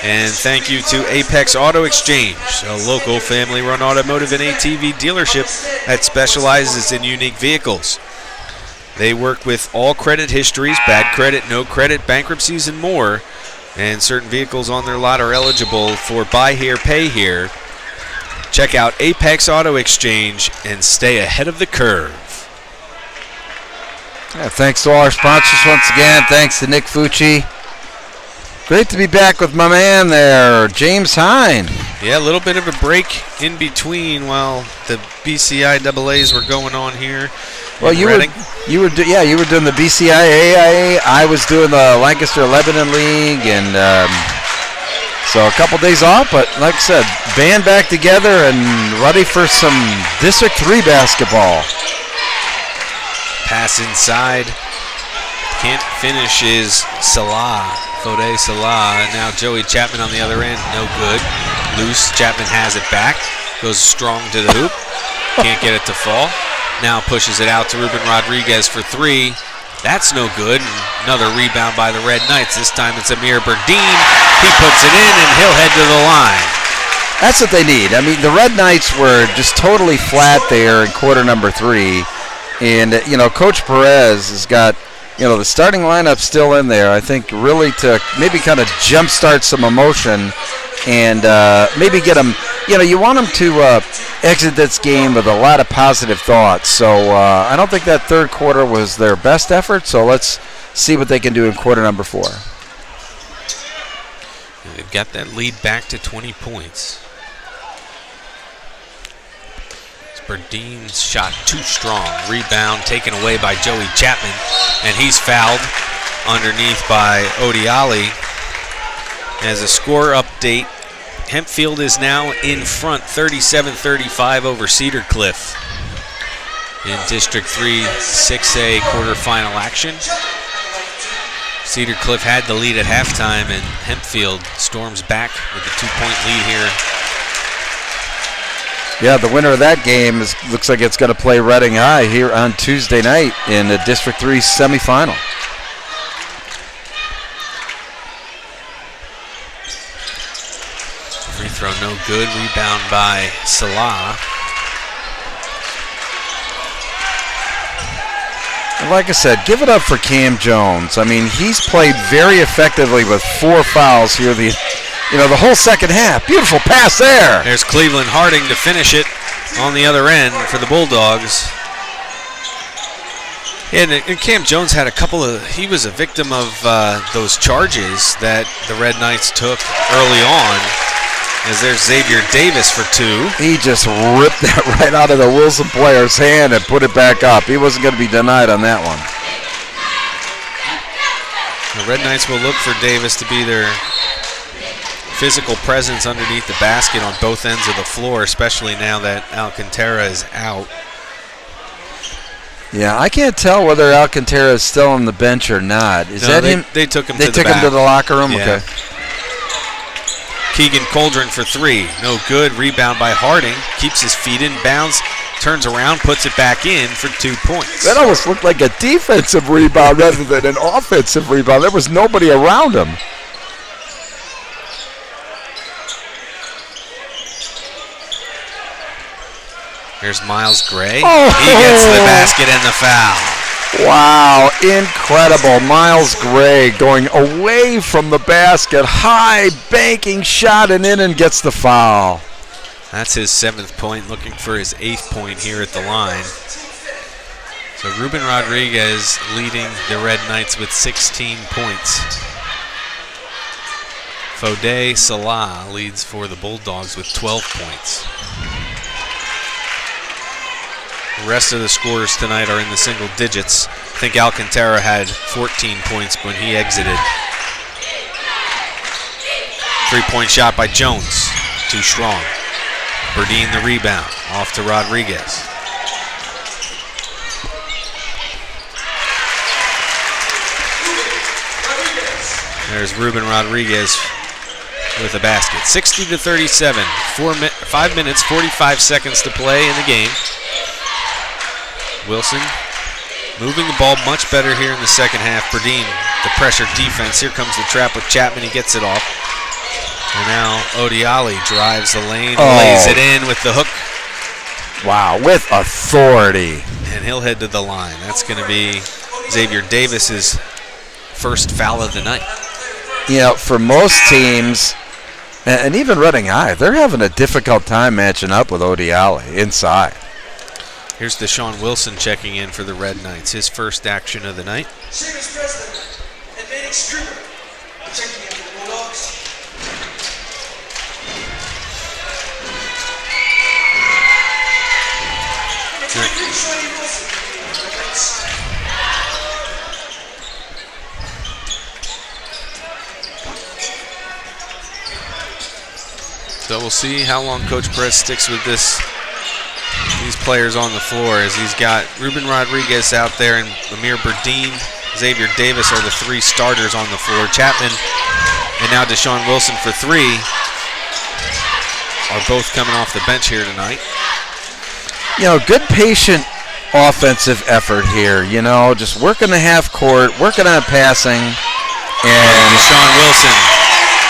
A: And thank you to Apex Auto Exchange, a local family-run automotive and ATV dealership that specializes in unique vehicles. They work with all credit histories, bad credit, no credit, bankruptcies, and more. And certain vehicles on their lot are eligible for buy here, pay here. Check out Apex Auto Exchange and stay ahead of the curve.
B: Yeah, thanks to all our sponsors once again. Thanks to Nick Fucci. Great to be back with my man there, James Hine.
A: Yeah, a little bit of a break in between while the BCIAAs were going on here.
B: Well, you were doing the BCIAA. I was doing the Lancaster Lebanon League, and so a couple days off. But like I said, band back together and ready for some District 3 basketball.
A: Pass inside. Can't finish is Fode Salah. And now Joey Chapman on the other end. No good. Loose. Chapman has it back. Goes strong to the hoop. Can't get it to fall. Now pushes it out to Ruben Rodriguez for 3. That's no good. Another rebound by the Red Knights. This time it's Amir Berdine. He puts it in, and he'll head to the line.
B: That's what they need. I mean, the Red Knights were just totally flat there in quarter number 3. And, Coach Perez has got, the starting lineup still in there, I think, really to maybe kind of jumpstart some emotion and maybe get them, you want them to exit this game with a lot of positive thoughts. So I don't think that third quarter was their best effort, so let's see what they can do in quarter number 4.
A: They've got that lead back to 20 points. Berdine's shot too strong. Rebound taken away by Joey Chapman, and he's fouled underneath by Odiali. As a score update, Hempfield is now in front 37-35 over Cedar Cliff in District 3 6A quarterfinal action. Cedar Cliff had the lead at halftime, and Hempfield storms back with a 2-point lead here.
B: Yeah, the winner of that game looks like it's going to play Reading High here on Tuesday night in the District 3 semifinal.
A: Free throw no good. Rebound by Salah.
B: Like I said, give it up for Cam Jones. I mean, he's played very effectively with 4 fouls here the whole second half. Beautiful pass there.
A: There's Cleveland Harding to finish it on the other end for the Bulldogs. And Cam Jones had he was a victim of those charges that the Red Knights took early on. As there's Xavier Davis for 2.
B: He just ripped that right out of the Wilson player's hand and put it back up. He wasn't going to be denied on that one.
A: The Red Knights will look for Davis to be their physical presence underneath the basket on both ends of the floor, especially now that Alcantara is out.
B: Yeah, I can't tell whether Alcantara is still on the bench or not. Is that him?
A: They took him
B: They
A: to the
B: took
A: back.
B: him to the locker room?
A: Yeah.
B: Okay.
A: Keegan Coldren for 3. No good. Rebound by Harding. Keeps his feet in bounds. Turns around, puts it back in for 2 points.
B: That almost looked like a defensive rebound rather than an offensive rebound. There was nobody around him.
A: Here's Miles Gray.
B: Oh!
A: He gets the basket and the foul.
B: Wow, incredible. Miles Gray going away from the basket, high banking shot and in and gets the foul.
A: That's his 7th point, looking for his 8th point here at the line. So Ruben Rodriguez leading the Red Knights with 16 points. Fode Salah leads for the Bulldogs with 12 points. The rest of the scorers tonight are in the single digits. I think Alcantara had 14 points when he exited. 3-point shot by Jones. Too strong. Berdine the rebound. Off to Rodriguez. There's Ruben Rodriguez with a basket. 60-37. 5 minutes, 45 seconds to play in the game. Wilson moving the ball much better here in the second half. Berdine, the pressure defense. Here comes the trap with Chapman. He gets it off. And now Odiali drives the lane, lays it in with the hook.
B: Wow, with authority.
A: And he'll head to the line. That's going to be Xavier Davis's first foul of the night.
B: You know, for most teams, and even Reading High, they're having a difficult time matching up with Odiali inside.
A: Here's Deshaun Wilson checking in for the Red Knights. His first action of the night.
C: Chambers president and Manning Struber checking in for the Bulldogs. Number 23, Shawnee Wilson.
A: So we'll see how long Coach Perez sticks with these players on the floor, as he's got Ruben Rodriguez out there and Amir Berdine, Xavier Davis are the 3 starters on the floor. Chapman and now Deshaun Wilson for 3 are both coming off the bench here tonight.
B: You know, good patient offensive effort here. You know, just working the half court, working on passing.
A: And Deshaun Wilson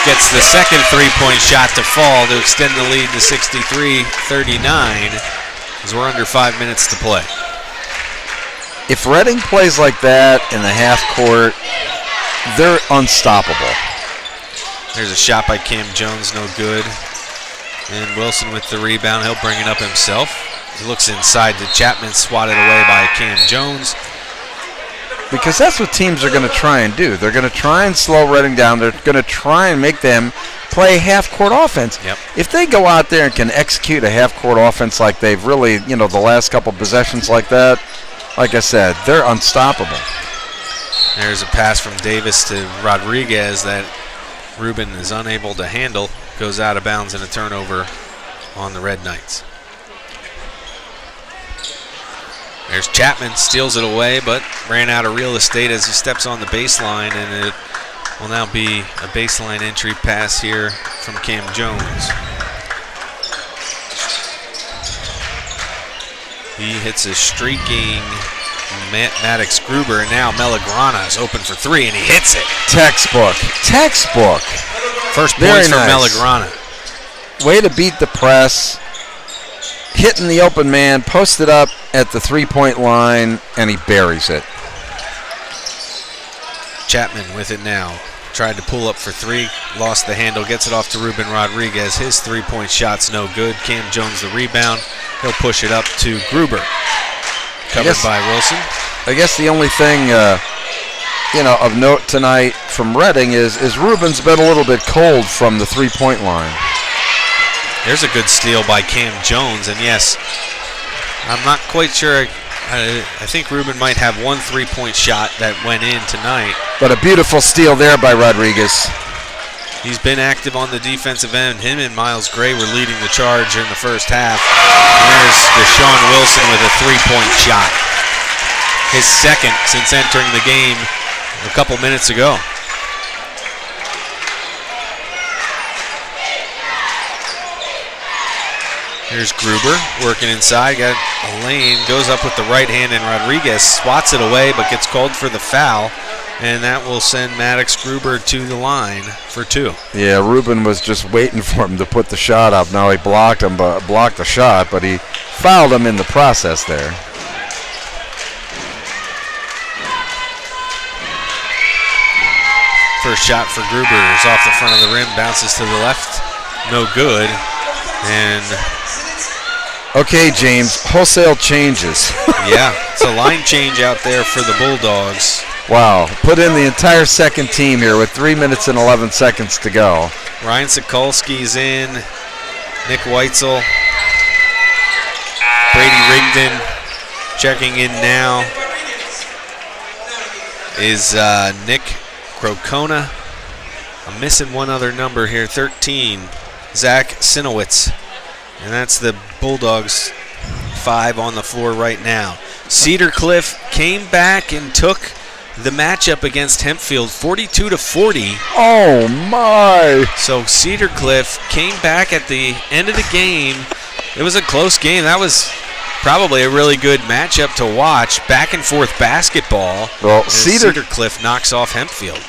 A: gets the second 3-point shot to fall to extend the lead to 63-39 as we're under 5 minutes to play.
B: If Reading plays like that in the half court, they're unstoppable.
A: There's a shot by Cam Jones, no good. And Wilson with the rebound, he'll bring it up himself. He looks inside to Chapman, swatted away by Cam Jones.
B: Because that's what teams are going to try and do. They're going to try and slow Reading down. They're going to try and make them play half-court offense.
A: Yep.
B: If they go out there and can execute a half-court offense like they've really, you know, the last couple possessions like that, like I said, they're unstoppable.
A: There's a pass from Davis to Rodriguez that Ruben is unable to handle. Goes out of bounds and a turnover on the Red Knights. There's Chapman, steals it away, but ran out of real estate as he steps on the baseline, and it will now be a baseline entry pass here from Cam Jones. He hits a streaking Maddox Gruber, and now Melagrana is open for 3, and he hits it.
B: Textbook.
A: First
B: Very
A: points from
B: nice.
A: Melagrana.
B: Way to beat the press. Hitting the open man, posted up at the 3-point line, and he buries it.
A: Chapman with it now. Tried to pull up for 3, lost the handle, gets it off to Ruben Rodriguez. His 3-point shot's no good. Cam Jones the rebound. He'll push it up to Gruber. Covered by Wilson.
B: I guess the only thing, of note tonight from Reading is Rubin's been a little bit cold from the three-point line.
A: There's a good steal by Cam Jones, and yes, I'm not quite sure. I think Rubin might have one three-point shot that went in tonight.
B: But a beautiful steal there by Rodriguez.
A: He's been active on the defensive end. Him and Miles Gray were leading the charge in the first half. And there's Deshaun Wilson with a three-point shot. His second since entering the game a couple minutes ago. Here's Gruber working inside, got a lane, goes up with the right hand, and Rodriguez swats it away but gets called for the foul, and that will send Maddox Gruber to the line for 2.
B: Yeah, Rubin was just waiting for him to put the shot up. Now he blocked the shot, but he fouled him in the process there.
A: First shot for Gruber is off the front of the rim, bounces to the left, no good, and
B: okay, James, wholesale changes.
A: yeah, it's a line change out there for the Bulldogs.
B: Wow, put in the entire second team here with 3 minutes and 11 seconds to go.
A: Ryan Sokolsky's in, Nick Weitzel, Brady Rigdon checking in now is Nick Krokona. I'm missing one other number here, 13, Zach Sinowitz. And that's the Bulldogs 5 on the floor right now. Cedar Cliff came back and took the matchup against Hempfield 42-40.
B: Oh my!
A: So Cedar Cliff came back at the end of the game. It was a close game. That was probably a really good matchup to watch. Back and forth basketball.
B: Well,
A: Cedar Cliff knocks off Hempfield.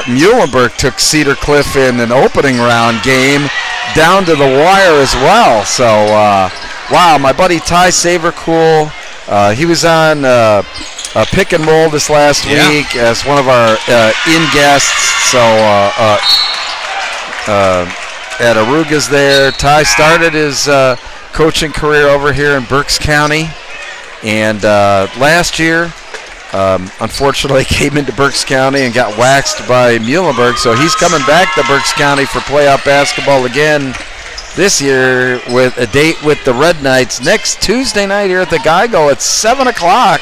B: Muhlenberg took Cedar Cliff in an opening round game down to the wire as well. So, wow, my buddy Ty Savercool, he was on Pick and Roll this last week as one of our in-guests. So, at Aruga's there. Ty started his coaching career over here in Berks County, and last year, unfortunately, came into Berks County and got waxed by Muhlenberg, so he's coming back to Berks County for playoff basketball again this year with a date with the Red Knights next Tuesday night here at the Geigo at 7 o'clock.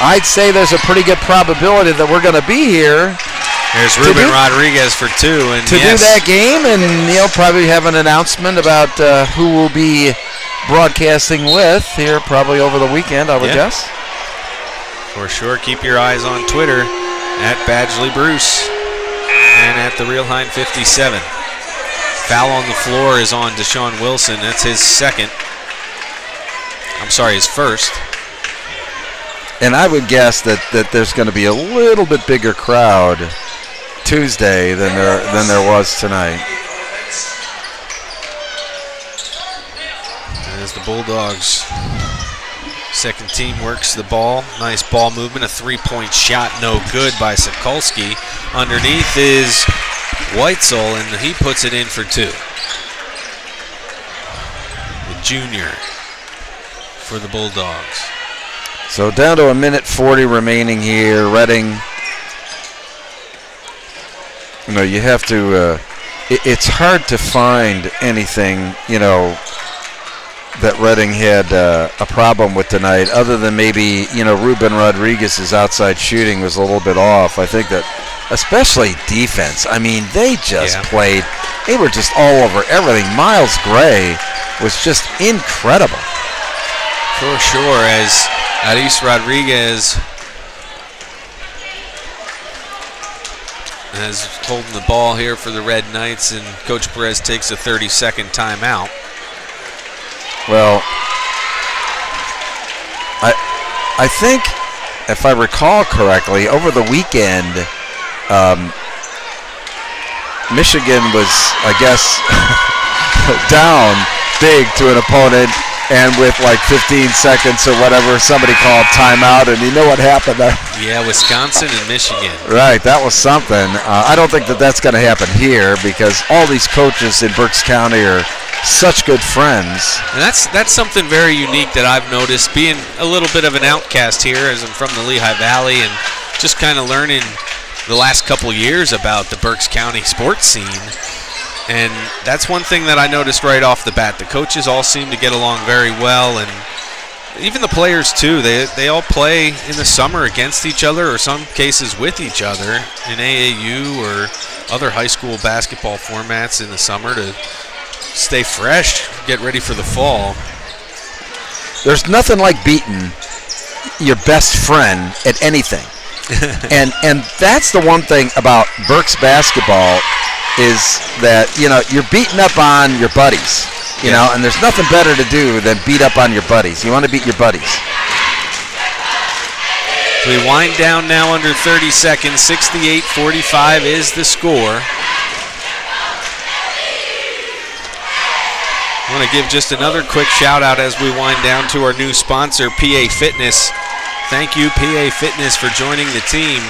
B: I'd say there's a pretty good probability that we're going to be here.
A: There's Ruben Rodriguez for 2. And
B: to do that game, and probably have an announcement about who we'll be broadcasting with here probably over the weekend, I would guess.
A: For sure, keep your eyes on Twitter at Badgley Bruce and at the Real Hein 57. Foul on the floor is on Deshaun Wilson. That's his his first.
B: And I would guess that there's going to be a little bit bigger crowd Tuesday than there was tonight.
A: As the Bulldogs second team works the ball. Nice ball movement. A three-point shot, no good by Sokolsky. Underneath is Weitzel, and he puts it in for 2. The junior for the Bulldogs.
B: So down to 1:40 remaining here. Reading, you have to, it's hard to find anything, that Reading had a problem with tonight, other than maybe, Ruben Rodriguez's outside shooting was a little bit off. I think that, especially defense, they just played, they were just all over everything. Miles Gray was just incredible.
A: For sure, as Aris Rodriguez is holding the ball here for the Red Knights, and Coach Perez takes a 30-second timeout.
B: Well, I think, if I recall correctly, over the weekend, Michigan was, I guess, down big to an opponent, and with like 15 seconds or whatever, somebody called timeout, and you know what happened there?
A: Yeah, Wisconsin and Michigan.
B: Right, that was something. I don't think that's going to happen here, because all these coaches in Berks County are such good friends.
A: And that's something very unique that I've noticed, being a little bit of an outcast here as I'm from the Lehigh Valley and just kind of learning the last couple years about the Berks County sports scene. And that's one thing that I noticed right off the bat. The coaches all seem to get along very well, and even the players too. They all play in the summer against each other, or some cases with each other in AAU or other high school basketball formats in the summer to stay fresh, get ready for the fall.
B: There's nothing like beating your best friend at anything. and that's the one thing about Berks basketball is that, you're beating up on your buddies, you know, and there's nothing better to do than beat up on your buddies. You want to beat your buddies.
A: We wind down now under 30 seconds. 68-45 is the score. I want to give just another quick shout out as we wind down to our new sponsor, PA Fitness. Thank you, PA Fitness, for joining the team.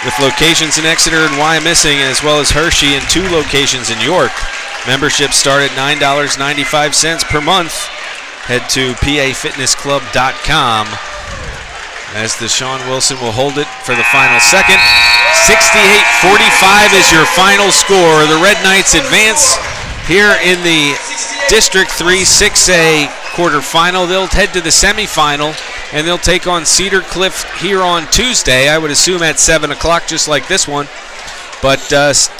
A: With locations in Exeter and Wyomissing, as well as Hershey, and 2 locations in York. Memberships start at $9.95 per month. Head to pafitnessclub.com as Deshaun Wilson will hold it for the final second. 68-45 is your final score. The Red Knights advance here in the District 3 6A quarterfinal. They'll head to the semifinal, and they'll take on Cedar Cliff here on Tuesday, I would assume at 7 o'clock, just like this one. But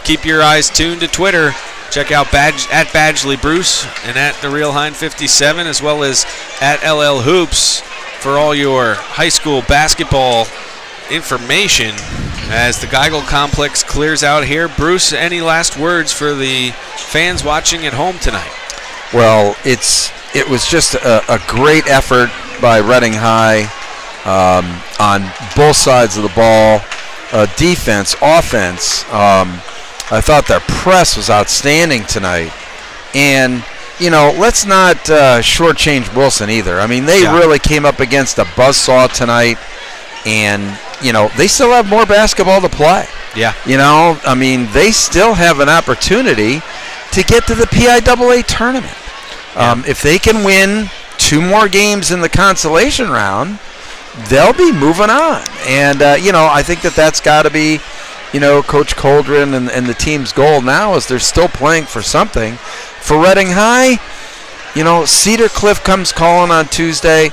A: keep your eyes tuned to Twitter. Check out at Badgley Bruce and at The Real Hind 57, as well as at LL Hoops for all your high school basketball information as the Geigel Complex clears out here. Bruce, any last words for the fans watching at home tonight?
B: Well, it was just a great effort by Reading High on both sides of the ball. Defense, offense. I thought their press was outstanding tonight. And, let's not shortchange Wilson either. I mean, they really came up against a buzzsaw tonight. And, they still have more basketball to play.
A: Yeah.
B: I mean, they still have an opportunity to get to the PIAA tournament. If they can win 2 more games in the consolation round, they'll be moving on. And, I think that's got to be, Coach Coldren and the team's goal now is they're still playing for something. For Reading High, Cedar Cliff comes calling on Tuesday.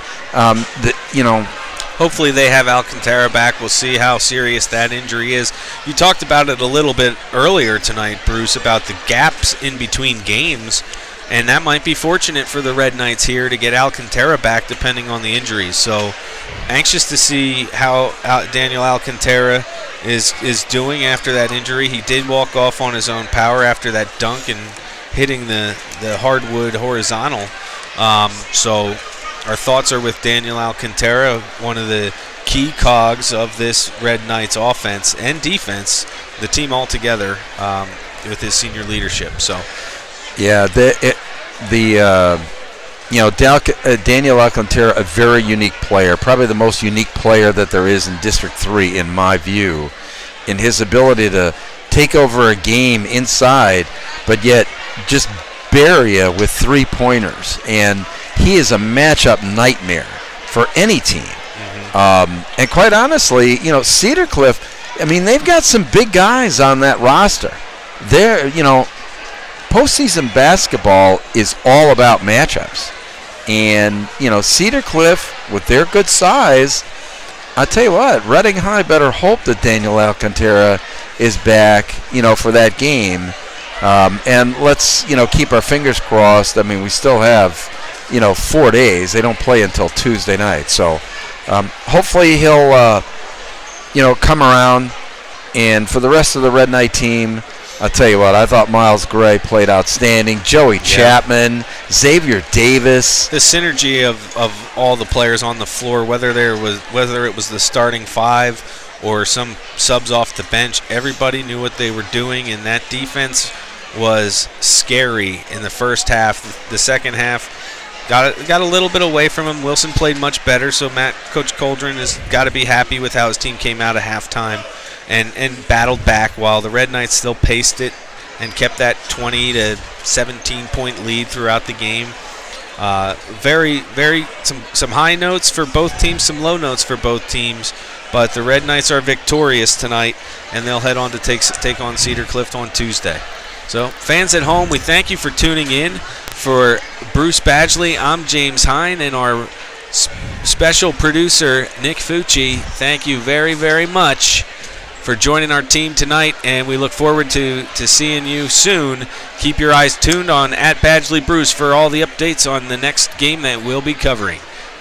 A: Hopefully they have Alcantara back. We'll see how serious that injury is. You talked about it a little bit earlier tonight, Bruce, about the gaps in between games. And that might be fortunate for the Red Knights here to get Alcantara back depending on the injuries. So anxious to see how Daniel Alcantara is doing after that injury. He did walk off on his own power after that dunk and hitting the hardwood horizontal. So our thoughts are with Daniel Alcantara, one of the key cogs of this Red Knights offense and defense, the team all together with his senior leadership. So.
B: Yeah, Daniel Alcantara, a very unique player, probably the most unique player that there is in District 3, in my view, in his ability to take over a game inside, but yet just bury you with 3-pointers. And he is a matchup nightmare for any team. Mm-hmm. And quite honestly, Cedar Cliff, I mean, they've got some big guys on that roster. They're, postseason basketball is all about matchups. And, Cedar Cliff, with their good size, I tell you what, Reading High better hope that Daniel Alcantara is back, for that game. And let's, keep our fingers crossed. I mean, we still have, 4 days. They don't play until Tuesday night. So hopefully he'll, come around. And for the rest of the Red Knight team, I'll tell you what, I thought Miles Gray played outstanding. Joey Chapman, Xavier Davis.
A: The synergy of all the players on the floor, whether it was the starting 5 or some subs off the bench, everybody knew what they were doing, and that defense was scary in the first half. The second half got a little bit away from him. Wilson played much better, so Coach Coldren has got to be happy with how his team came out at halftime. And battled back while the Red Knights still paced it and kept that 20 to 17-point lead throughout the game. Some high notes for both teams, some low notes for both teams, but the Red Knights are victorious tonight, and they'll head on to take on Cedar Cliff on Tuesday. So, fans at home, we thank you for tuning in. For Bruce Badgley, I'm James Hine, and our special producer, Nick Fucci, thank you very, very much for joining our team tonight, and we look forward to seeing you soon. Keep your eyes tuned on @BadgleyBruce for all the updates on the next game that we'll be covering.